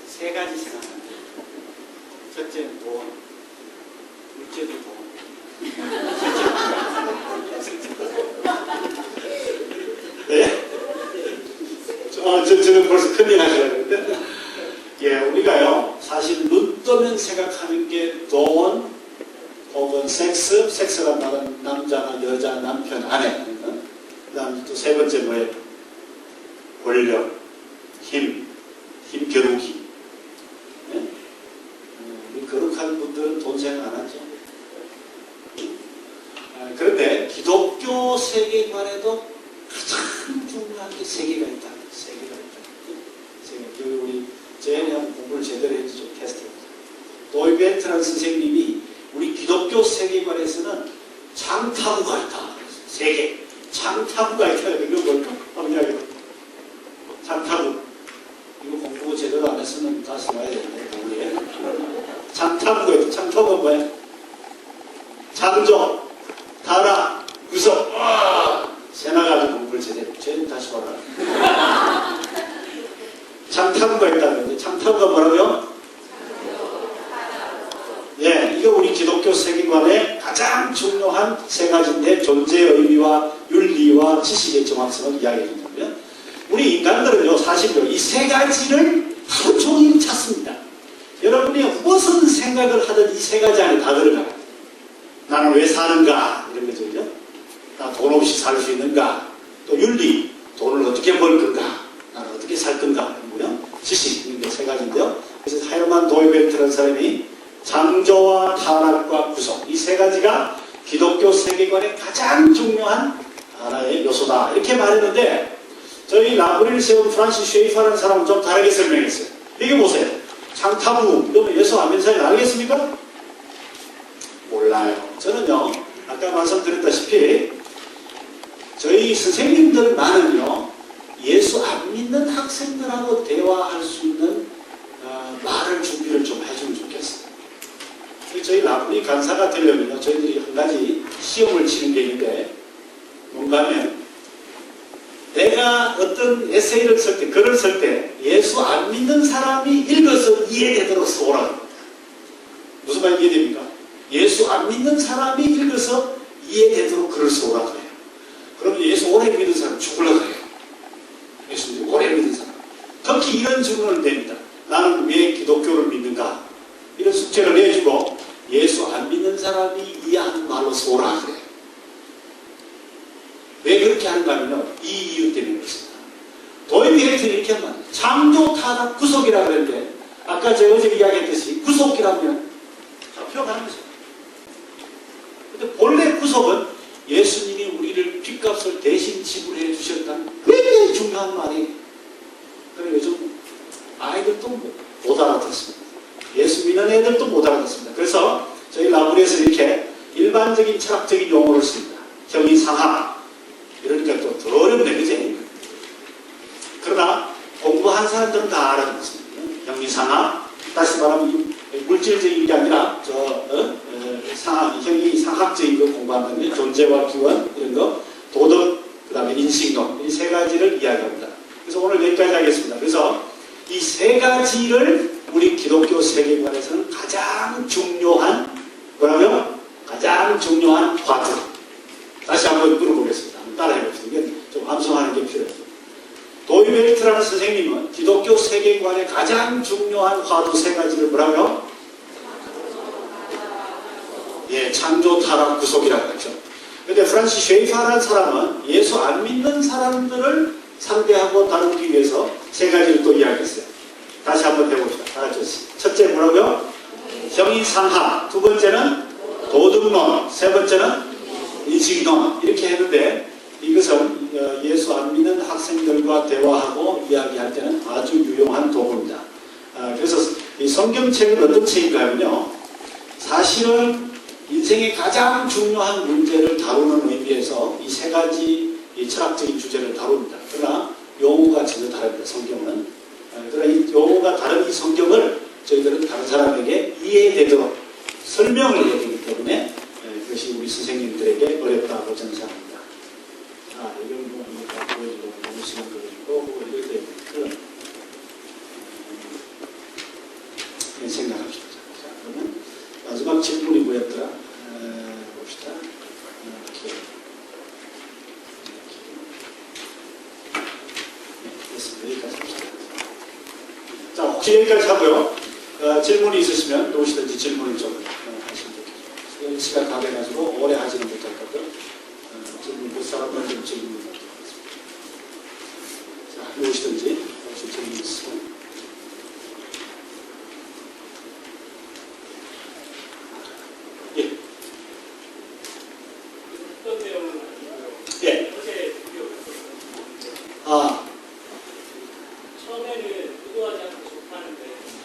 세 가지 생각합니다. 첫째는 돈, 둘째도 돈. 네? 저는 벌써 큰일 하시려는데, 예, 우리가요, 사실 눈 뜨면 생각하는 게 돈, 혹은 섹스란 말은 남자나 여자, 남편, 아내. 그 다음 또 세 번째 뭐예요? 권력, 힘 겨루기. 네? 거룩한 분들은 돈 생각 안 하죠. 그런데 기독교 세계관에도 가장 중요한 게 세 개가 있다. 우리 제한 공부를 제대로 해주죠. 캐스팅. 도이베트라는 선생님이 우리 기독교 세계관에서는 장타부가 있다. 세 개. 장타부가 있다. 이거 뭘까? 한번 이야기해봐. 장타부. 이거 공부 제대로 제대로 안 했으면 다시 와야 되는데, 우리. 창탑은 창탑은 뭐야? 창조, 타락, 구속. 새나가지고 공부를 제대로. 쟤는 다시 봐라. 창탑과 있다는데, 창탑과 뭐라고요? 예, 이거 우리 기독교 세계관의 가장 중요한 세 가지인데, 존재의 의미와 윤리와 지식의 정확성을 이야기해 준다면, 우리 인간들은요, 사실요, 이 세 가지를 하루 종일 찾습니다. 여러분이 무슨 생각을 하든 이 세 가지 안에 다 들어가요. 나는 왜 사는가? 이런 거죠. 나 돈 없이 살 수 있는가? 또 윤리, 돈을 어떻게 벌 건가? 나는 어떻게 살 건가? 뭐요? 지식, 이런 게 세 가지인데요. 그래서 하여만 도이베트라는 사람이 창조와 타락과 구속, 이 세 가지가 기독교 세계관의 가장 중요한 하나의 요소다. 이렇게 말했는데, 저희 라브리를 세운 프란시스 쉐이퍼라는 사람은 좀 다르게 설명했어요. 이게 보세요. 창타부, 이러면 예수 아멘사인 알겠습니까? 몰라요. 저는요, 아까 말씀드렸다시피, 저희 선생님들만은요, 예수 안 믿는 학생들하고 대화할 수 있는 말을 준비를 좀 해주면 좋겠어요. 저희 라브리 간사가 되려면요, 저희들이 한 가지 시험을 치는 게 있는데, 뭔가 하면, 내가 어떤 에세이를 쓸 때, 글을 쓸 때 예수 안 믿는 사람이 읽어서 이해되도록 써오라고 합니다. 무슨 말 이해됩니까? 예수 안 믿는 사람이 읽어서 이해되도록 글을 써오라고 해요. 그러면 예수 오래 믿는 사람 죽으려고 해요. 예수 오래 믿는 사람. 특히 이런 질문을 냅니다. 나는 왜 기독교를 믿는가? 이런 숙제를 내주고 예수 안 믿는 사람이 이해하는 말로 써오라고 해요. 왜 그렇게 하는가 하면요, 이 이유 때문에 그렇습니다. 도입비례트는 이렇게 하면 창조, 타락, 구속이라고 그랬는데, 아까 제가 어제 이야기했듯이 구속이라면 잡혀가는 거죠. 근데 본래 구속은 예수님이 우리를 빚값을 대신 지불해 주셨다는 굉장히 중요한 말이에요. 그래서 요즘 아이들도 못 알아듣습니다. 예수 믿는 애들도 못 알아듣습니다. 그래서 저희 라브리에서 이렇게 일반적인 철학적인 용어를 씁니다. 형이상학. 이러니까 또 더 어렵네, 그지? 그러나 공부한 사람들은 다 알아듣습니다. 형이상학, 다시 말하면 물질적인 게 아니라 형이 상학적인 거 공부한다는 게 존재와 기원 이런 거, 도덕, 그 다음에 인식론, 이 세 가지를 이야기합니다. 그래서 오늘 여기까지 하겠습니다. 그래서 이 세 가지를 우리 기독교 세계관에서는 가장 중요한 뭐라고요? 가장 중요한 화두. 다시 한번 물어보겠습니다. 따라해봅시다. 이게 좀 암송하는 게 필요해요. 도이베르트라는 선생님은 기독교 세계관의 가장 중요한 화두 세 가지를 뭐라고요? 예, 창조, 타락, 구속이라고 하죠. 그런데 프란시스 쉐이퍼라는 사람은 예수 안 믿는 사람들을 상대하고 다루기 위해서 세 가지를 또 이야기했어요. 다시 한번 해봅시다. 다 같이. 첫째 뭐라고요? 형이상학. 두 번째는 도덕론. 세 번째는 인식론. 이렇게 했는데, 이것은 예수 안 믿는 학생들과 대화하고 이야기할 때는 아주 유용한 도구입니다. 그래서 이 성경책은 어떤 책인가 하면요, 사실은 인생의 가장 중요한 문제를 다루는 의미에서 이 세 가지 이 철학적인 주제를 다룹니다. 그러나 용어가 전혀 다릅니다. 성경은. 그러나 이 용어가 다른 이 성경을 저희들은 다른 사람에게 이해되도록 설명을 해야 되기 때문에 그것이 우리 선생님들에게 어렵다고 저는 생각합니다. 이걸 뭐 보여주고 너무 시간 걸리고 이럴 때 그런 생각합시다. 자, 그러면 마지막 질문이 뭐였더라? 봅시다. 이렇게. 됐습니다. 여기까지 합시다. 자, 혹시 여기까지 하고요. 질문이 있으시면 누구시든지 질문을 좀 하시면 좋겠습니다. 시간 다 돼가지고 오래 하지는 못할 거고요. 질문 몇 사람만 좀 질문을 드리겠습니다. 자, 누구시든지 혹시 질문 있으면. 예. 어떤 내용을 하시고요? 예. 어제 비디오 처음에는 의도하지 않고 접하는데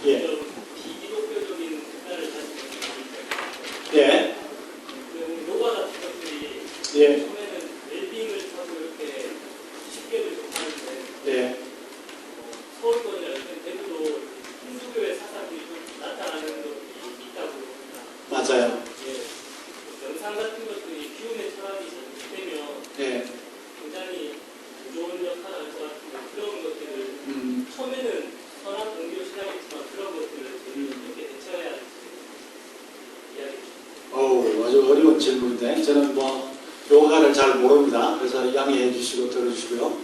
예. 좀 비기독교적인 생각을 가지고 있는데 예. 요가 같은 것들이 예. 처음에는 웰빙을 타고 이렇게 쉽게 접하는데 예. 서울권이나 이런 맞아요. 예, 영상 같은 것들이 비움의 철학이 되면 예. 굉장히 좋은 역할을 할 것 같은데 그런 것들을 처음에는 선한 동기로 시작했지만 그런 것들을 이렇게 대처해야 할지 이야기 아주 어려운 질문인데 저는 뭐 요가를 잘 모릅니다. 그래서 양해해 주시고 들어주시고요.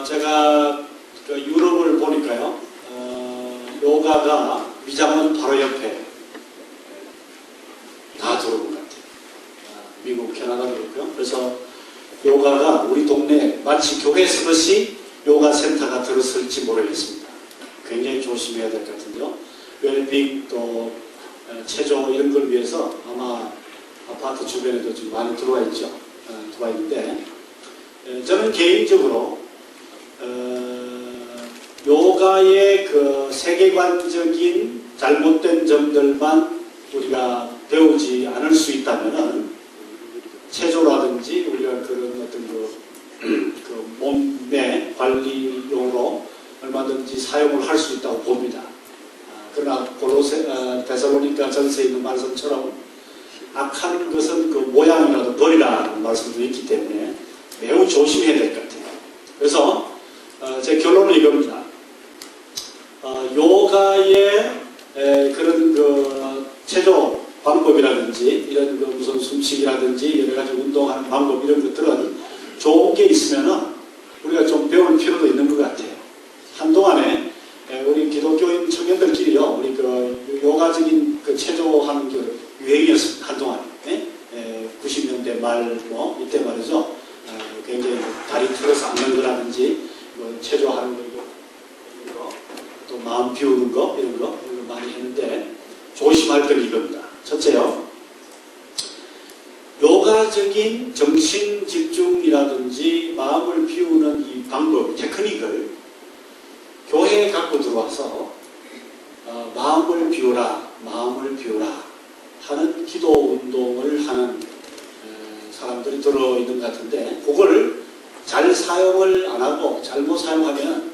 제가 그 유럽을 보니까요. 요가가 미장원 바로 옆에 다 들어온 것 같아요. 미국, 캐나다도 그렇고요. 그래서 요가가 우리 동네에 마치 교회 쓰듯이 요가 센터가 들어설지 모르겠습니다. 굉장히 조심해야 될 것 같은데요. 웰빙 또 체조 이런 걸 위해서 아마 아파트 주변에도 좀 많이 들어와 있죠. 들어와 있는데 저는 개인적으로 요가의 그 세계관적인 잘못된 점들만 우리가 배우지 않을 수 있다면은 체조라든지 우리가 그런 어떤 그 몸의 관리용으로 얼마든지 사용을 할 수 있다고 봅니다. 그러나 데살로니가 전서에 있는 말씀처럼 악한 것은 그 모양이라도 버리라는 말씀도 있기 때문에 매우 조심해야 될 것 같아요. 그래서 제 결론은 이겁니다. 요가의 그런 그 체조 방법이라든지 이런 그 무슨 숨쉬기라든지 여러 가지 운동하는 방법 이런 것들은 좋은 게 있으면은 우리가 좀 배울 필요도 있는 것 같아요. 한동안에 우리 기독교인 청년들끼리요, 우리 그 요가적인 그 체조하는 그 유행이었습니다. 한동안. 90년대 말 뭐 이때 말이죠. 굉장히 다리 틀어서 앉는 거라든지 뭐 체조하는 거 이런 거, 또 마음 비우는 거 이런 거 많이 했는데 조심할 건 이겁니다. 첫째요. 요가적인 정신 집중이라든지 마음을 비우는 이 방법, 테크닉을 교회에 갖고 들어와서 마음을 비우라 하는 기도 운동을 하는 사람들이 들어있는 것 같은데 그걸 잘 사용을 안 하고 잘못 사용하면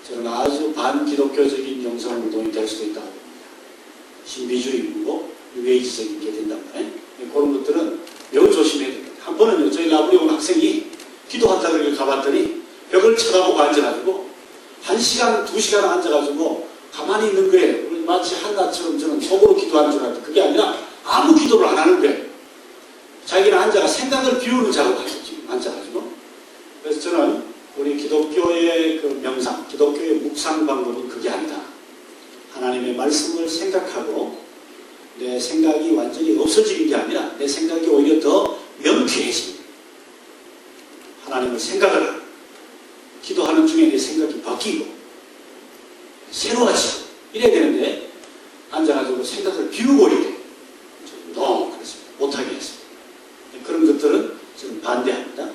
저는 아주 반기독교적인 영성 운동이 될 수도 있다고 봅니다. 신비주의고 유해지적인 게 된단 말이에요. 그런 것들은 매우 조심해야 됩니다. 한 번은요, 저희 라브리 온 학생이 기도한다고 이렇게 가봤더니 벽을 쳐다보고 앉아가지고 1시간, 2시간 앉아가지고 가만히 있는 거예요. 마치 한나처럼 저는 속으로 기도하는 줄 알았는데 그게 아니라 아무 기도를 안 하는 거예요. 자기는 앉아가 생각을 비우는 작업을 하죠. 지금 앉아가지고. 그래서 저는 우리 기독교의 그 명상, 기독교의 묵상 방법은 그게 아니다. 하나님의 말씀을 생각하고 내 생각이 완전히 없어지는 게 아니라 내 생각이 오히려 더 명쾌해집니다. 하나님을 생각을 하고 기도하는 중에 내 생각이 바뀌고 새로워지고 이래야 되는데 앉아가지고 생각을 비우고 이래. 너무 그렇습니다. 못하게 했습니다. 그런 것들은 저는 반대합니다.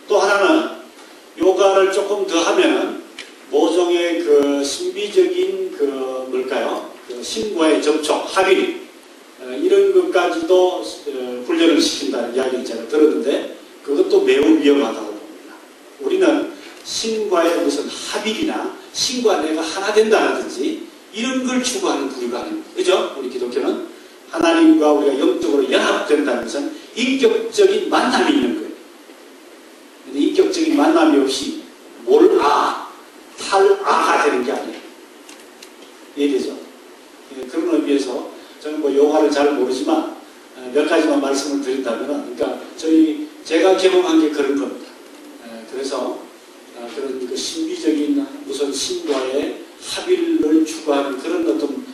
또 하나는 요가를 조금 더 하면은 모종의 그 신비적인 그 뭘까요? 그 신과의 접촉, 합의 이런 것까지도 훈련을 시킨다는 이야기를 제가 들었는데 그것도 매우 위험하다고 봅니다. 우리는 신과의 무슨 합일이나 신과 내가 하나 된다든지 이런 걸 추구하는 부류가 아닙니다. 그죠? 우리 기독교는 하나님과 우리가 영적으로 연합된다는 것은 인격적인 만남이 있는 거예요. 근데 인격적인 만남이 없이 탈아가 되는 게 아니에요. 이해되죠? 그런 의미에서 저는 뭐 요가를 잘 모르지만 몇 가지만 말씀을 드린다면, 그러니까 제가 경험한 게 그런 겁니다. 그래서 그런 그 신비적인 무슨 신과의 합일을 추구하는 그런 어떤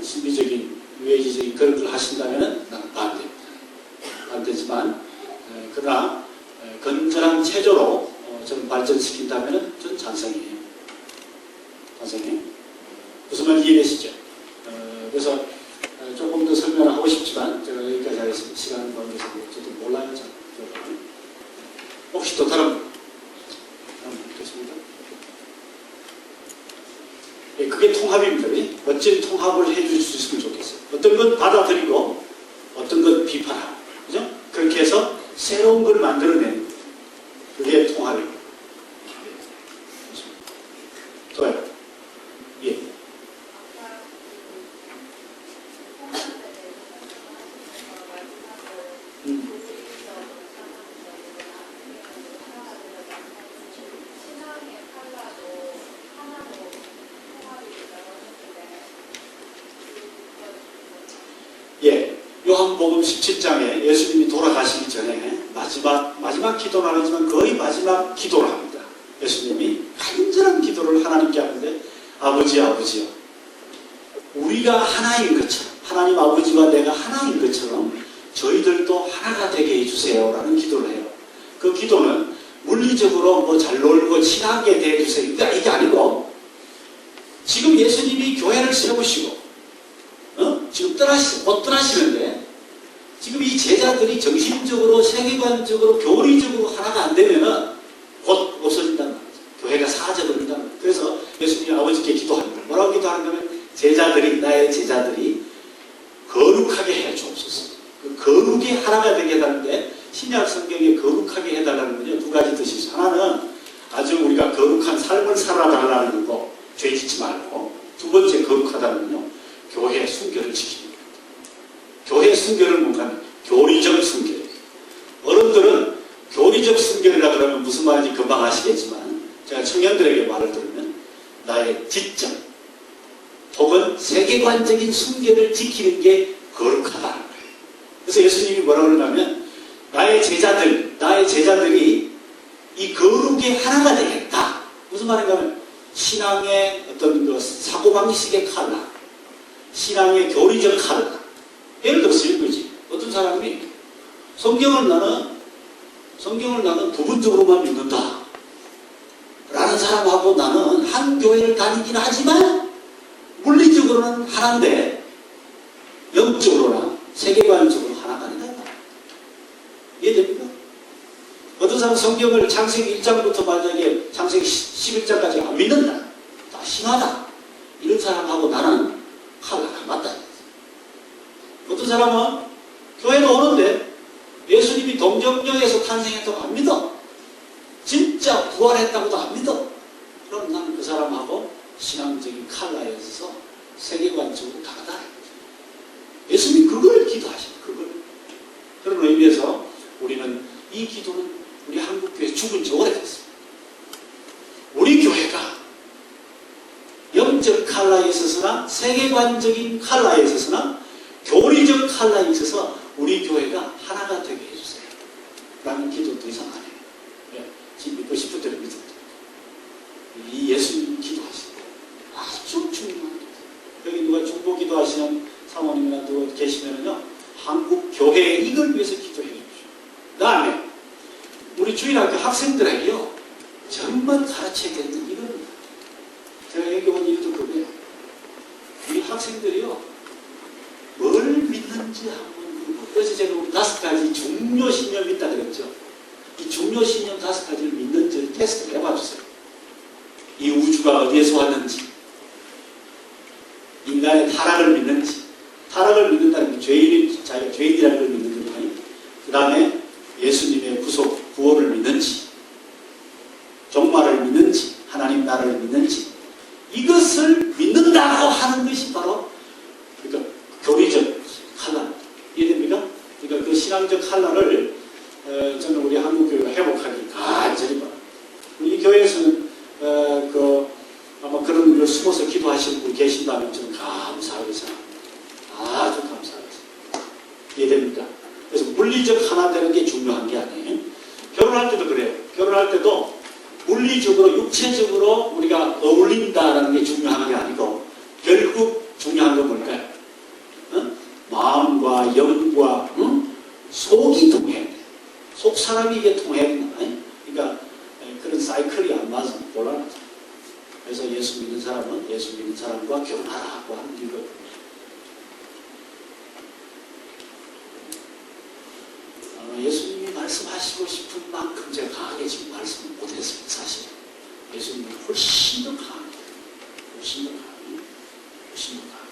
신비적인 유해지적인 그런 걸 하신다면 나는 반대입니다. 반대지만 그러나 건전한 체조로 저는 발전시킨다면 저는 찬성이에요. 찬성이에요. 무슨 말인지 이해되시죠? 그래서 조금 더 설명을 하고 싶지만 제가 여기까지 하겠습니다. 시간 관계에서 저도 몰라요. 혹시 또 다른 있겠습니까? 예, 그게 통합입니다. 멋진 통합을 해줄 수 있으면 좋겠어요. 어떤 건 받아들이고 어떤 건 비판하고, 그죠? 그렇게 해서 새로운 걸 만들어내는 거예요. 그게 통합입니다. 좋아요. 예. 요한복음 17장에 예수님이 돌아가시기 전에 마지막 기도를 하지만 거의 마지막 기도를 합니다. 예수님이 간절한 기도를 하나님께 하는데 아버지요 우리가 하나인 것처럼 하나님 아버지와 내가 하나인 것처럼 저희들도 하나가 되게 해주세요 라는 기도를 해요. 그 기도는 물리적으로 뭐 잘 놀고 친하게 대해주세요 이게 아니고 지금 예수님이 교회를 세우시고 지금 못 떠나시는데 지금 이 제자들이 정신적으로 세계관적으로 교리적으로 하나가 안 되면은 곧 없어진다는 말이죠. 교회가 사라져버린다는 말이죠. 그래서 예수님이 아버지께 기도합니다. 뭐라고 기도하냐면 나의 제자들이 거룩하게 해 주옵소서. 그 거룩이 하나가 되게 해달라는데 신약 성경에 거룩하게 해달라는 건요 두 가지 뜻이 있어요. 하나는 아주 우리가 거룩한 삶을 살아달라는 거고 죄 짓지 말고, 두 번째 거룩하다는 건요 교회 순결을 지키는 겁니다. 교회 순결을 뭔가 교리적 순결. 어른들은 교리적 순결이라 그러면 무슨 말인지 금방 아시겠지만 제가 청년들에게 말을 들으면 나의 지적 혹은 세계관적인 순결을 지키는 게 거룩하다는 거예요. 그래서 예수님이 뭐라고 그러냐면 나의 제자들이 이 거룩의 하나가 되겠다. 무슨 말인가 하면 신앙의 어떤 그 사고방식의 칼라, 신앙의 교리적 칼라. 예를 들어서 이거지. 어떤 사람이 성경을 나는 부분적으로만 믿는다 라는 사람하고 나는 한 교회를 다니긴 하지만 물리적으로는 하나인데 영적으로나 세계관적으로 하나가 아니다. 이해됩니까? 어떤 사람은 성경을 창세기 1장부터 만약에 창세기 11장까지 안 믿는다. 다 심하다. 이런 사람하고 나는 칼라가 맞다. 어떤 사람은 교회도 오는데 예수님이 동정녀에서 탄생했다고 안 믿어. 진짜 부활했다고도 안 믿어. 그럼 나는 그 사람하고 신앙적인 칼라에 있어서 세계관적으로 다르다. 예수님이 그걸 기도하시는 그걸. 그런 의미에서 우리는 이 기도는 우리 한국교회 죽은 지 오래됐습니다. 우리 교회가 영적 칼라에 있어서나 세계관적인 칼라에 있어서나 교리적 칼라에 있어서 우리 교회가 하나가 되게 해주세요. 라는 기도 더 이상 안 해요. 네, 지금 믿고 싶을 때는 믿어도 이 예수님 기도하시고 아주 중요한 기도. 여기 누가 중보 기도하시는 사모님이나 누가 계시면요 한국 교회 이걸 위해서 기도해 주십시오. 그 다음에 우리 주일학교 학생들에게요 정말 가르쳐야 되는 이겁니다. 제가 여기 온 이유도 그거예요. 우리 학생들이요 뭘 믿는지 한번. 그래서 제가 우리 5가지 중요 신념이 있다 그랬죠. 이 중요 신념 5가지를 믿는지를 테스트를 해봐주세요. 이 우주가 어디에서 왔는지, 인간의 타락을 믿는지, 타락을 믿는다는 게 자기가 죄인이라는 걸 믿는 거예요. 그 다음에 예수님의 구원을 믿는지, 종말을 믿는지, 하나님 나라를 믿는지, 이것을 믿는다고 하는 것이 바로 그러니까 교리적 칼라입니다. 이해됩니까? 그러니까 그 신앙적 칼라를 저는 우리 한국교회가 회복하기 간절히 바랍니다. 우리 교회에서는 아마 그런 걸 숨어서 기도하시는 분이 계신다면 저는 감사하게 생각합니다. 아주 감사하겠습니다. 이해됩니까? 그래서 물리적 하나 되는 게 중요한 게 아니에요. 결혼할 때도 그래요. 결혼할 때도 물리적으로 육체적으로 우리가 어울린다라는 게 중요한 게 아니고 결국 중요한 건 뭘까요? 마음과 영과 속이 통해야 돼. 속 사람이 이게 통해야 된다. 그러니까 그런 사이클이 안 맞아서 곤란하죠. 그래서 예수 믿는 사람은 예수 믿는 사람과 결혼하라고 하는 이유가 예수님이 말씀하시고 싶은 만큼 제가 강하게 지금 말씀을 못했습니다. 사실 예수님은 훨씬 더 강합니다. 훨씬 더 강합니다. 훨씬 더 강합니다.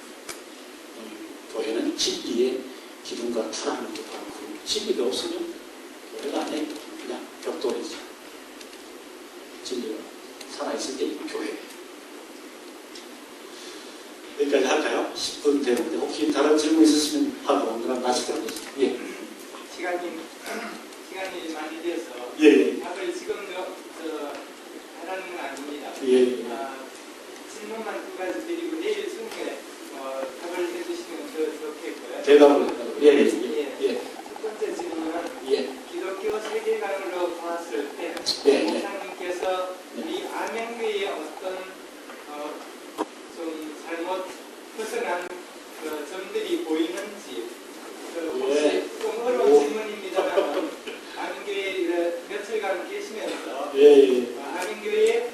교회는 진리의 기둥과 투라는도 바로 그 진리가 없으면 교회가 아니에요. 그냥 벽돌이죠. 진리가 살아있을 때 교회. 여기까지 할까요? 10분 되는데 혹시 다른 질문 있으시면 하고 그럼 마치도록 하겠습니다. 예. 시간이 많이 되어서 예. 답을 지금 하라는 건 아닙니다. 예. 질문만 2가지 드리고 내일 수능에 답을 해주시면 더 좋겠고요. 대답을 했다고. 예. 불편한 그 점들이 보이는지 그 예. 혹시 좀 어려운 질문입니다만 한인교회 며칠간 계시면서 예. 한인교회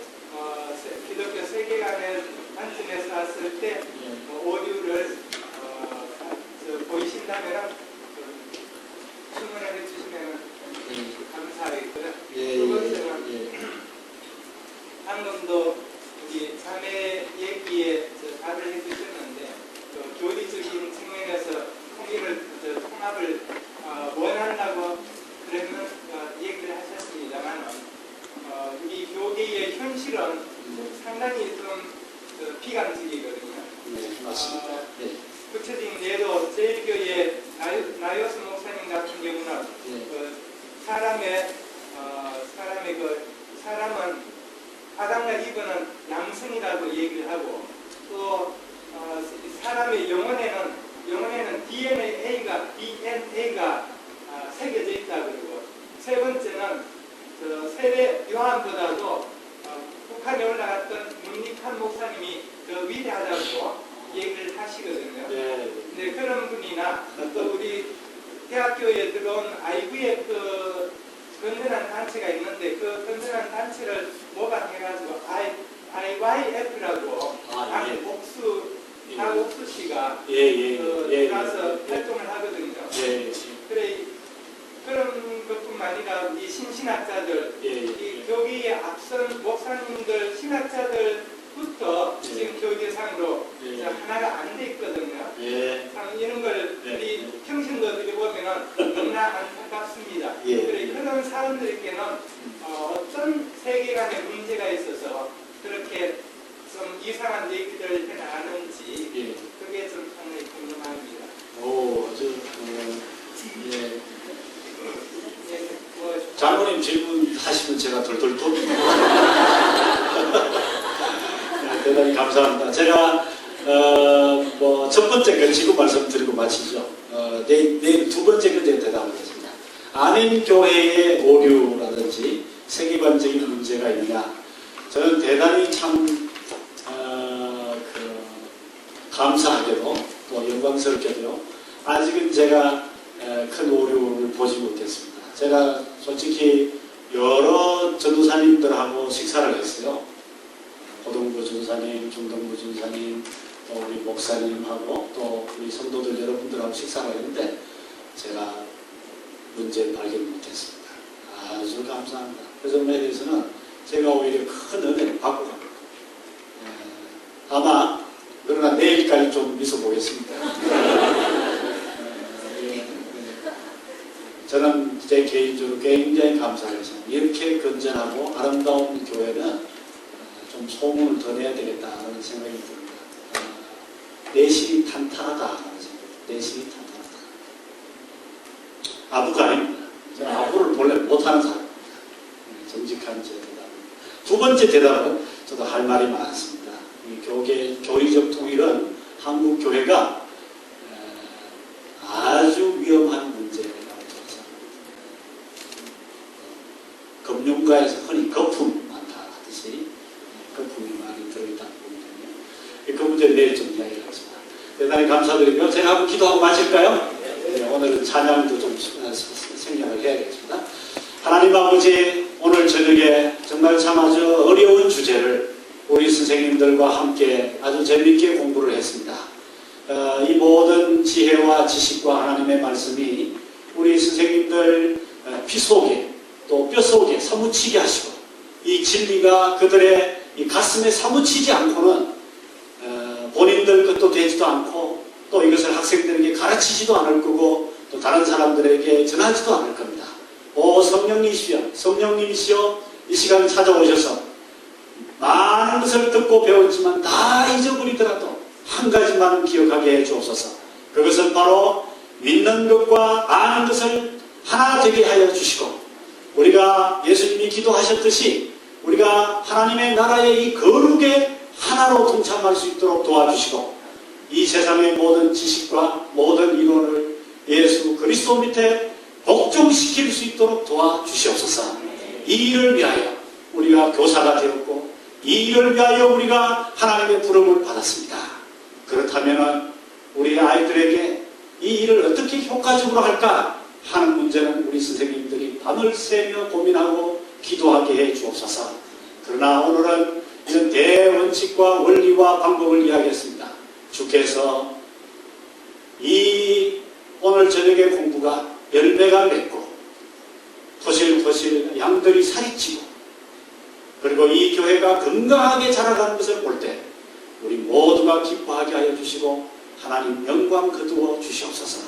기독교 세계관의 관점에서 봤을 때 오류를 보이신다면 질문을 해주시면 감사하겠고요. 두 번째는 방금도 우리 자매 얘기에 답을 해주셨는데 교리적인 측면에서 통합을 원한다고 그러면 얘기를 하셨습니다만 우리 교계의 현실은 상당히 좀 비관적이거든요. 네, 맞습니다. 네. 구체적인 예로 제일교회 나요스 목사님 같은 경우는 사람은 아담과 이브는 양성이라고 얘기를 하고 또 사람의 영혼에는 DNA가 새겨져 있다 그러고 세 번째는 세례 요한보다도 북한에 올라갔던 문익한 목사님이 더 위대하다고 얘기를 하시거든요. 네, 그런 분이나 또 우리 대학교에 들어온 IVF 건전한 단체가 있는데 그 건전한 단체를 모방해가지고 IYF라고 박옥수 씨가 들어와서 활동을 하거든요. 그래 그런 것뿐만 아니라 우리 신신학자들, 이 교계의 앞선 목사님들, 신학자들부터 지금 교계상으로 하나가 안 돼 있거든요. 참 이런 걸 우리 평신도들이 보면은 너무나 안타깝습니다. 그래 그런 사람들에게는 어떤 세계관의 문제가 있어서 그렇게 좀 이상한 얘기를 해나가는지 그게 좀 상당히 궁금합니다. 장모님 질문하시면 제가 덜덜 톱니다. 대단히 감사합니다. 제가 첫 번째 걸치고 말씀드리고 마치죠. 내일 두 번째 문제에 대답하겠습니다. 아멘교회의 오류라든지 세계관적인 문제가 있냐. 저는 대단히 참 감사하게도 또 영광스럽게도 아직은 제가 큰 오류를 보지 못했습니다. 제가 솔직히 여러 전도사님들하고 식사를 했어요. 고동부 전사님, 중동부 전사님, 또 우리 목사님하고 또 우리 성도들 여러분들하고 식사를 했는데 제가 문제 발견 못했습니다. 아주 감사합니다. 그 점에 대해서는 제가 오히려 큰 은혜를 받고 갑니다. 아마 그러나 내일까지 좀 있어보겠습니다. 저는 제 개인적으로 굉장히 감사해서 이렇게 건전하고 아름다운 교회는 좀 소문을 더 내야 되겠다는 생각이 듭니다. 내실이 탄탄하다는 생각. 내실이 탄탄하다. 아부가 아닙니다. 저는 아부를 본래 못하는 사람입니다. 정직한 제 대답입니다. 두 번째 대답은 저도 할 말이 많습니다. 이 교리적 통일은 한국 교회가 아주 위험한 문제라고 생각합니다. 금융가에서 흔히 거품 많다 하듯이 거품이 많이 들어있다는 부분이거든요. 그 문제는 내일 좀 이야기를 하겠습니다. 대단히 감사드리고요. 제가 한번 기도하고 마칠까요? 네, 오늘은 찬양도 좀 생략을 해야겠습니다. 하나님 아버지, 오늘 저녁에 정말 참 아주 어려운 주제를 우리 선생님들과 함께 아주 재미있게 공부를 했습니다. 이 모든 지혜와 지식과 하나님의 말씀이 우리 선생님들 피 속에 또 뼈 속에 사무치게 하시고 이 진리가 그들의 이 가슴에 사무치지 않고는 본인들 것도 되지도 않고 또 이것을 학생들에게 가르치지도 않을 거고 또 다른 사람들에게 전하지도 않을 겁니다. 오 성령님이시여, 성령님이시여, 이 시간 찾아오셔서 많은 것을 듣고 배웠지만 다 잊어버리더라도 한 가지만은 기억하게 해주옵소서. 그것은 바로 믿는 것과 아는 것을 하나 되게 하여 주시고, 우리가 예수님이 기도하셨듯이 우리가 하나님의 나라의 이 거룩에 하나로 동참할 수 있도록 도와주시고, 이 세상의 모든 지식과 모든 이론을 예수 그리스도 밑에 복종시킬 수 있도록 도와주시옵소서. 이 일을 위하여 우리가 교사가 되었고, 이 일을 위하여 우리가 하나님의 부름을 받았습니다. 그렇다면 우리 아이들에게 이 일을 어떻게 효과적으로 할까 하는 문제는 우리 선생님들이 밤을 새며 고민하고 기도하게 해 주옵소서. 그러나 오늘은 이런 대원칙과 원리와 방법을 이야기했습니다. 주께서 이 오늘 저녁의 공부가 열매가 맺고 토실토실 양들이 살이 찌고 그리고 이 교회가 건강하게 자라가는 것을 볼 때 우리 모두가 기뻐하게 하여 주시고 하나님 영광 거두어 주시옵소서.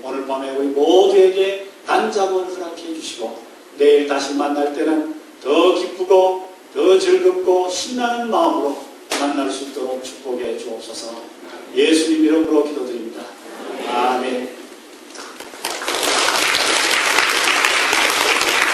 오늘 밤에 우리 모두에게 단잠을 허락해 주시고 내일 다시 만날 때는 더 기쁘고 더 즐겁고 신나는 마음으로 만날 수 있도록 축복해 주옵소서. 예수님 이름으로 기도합니다.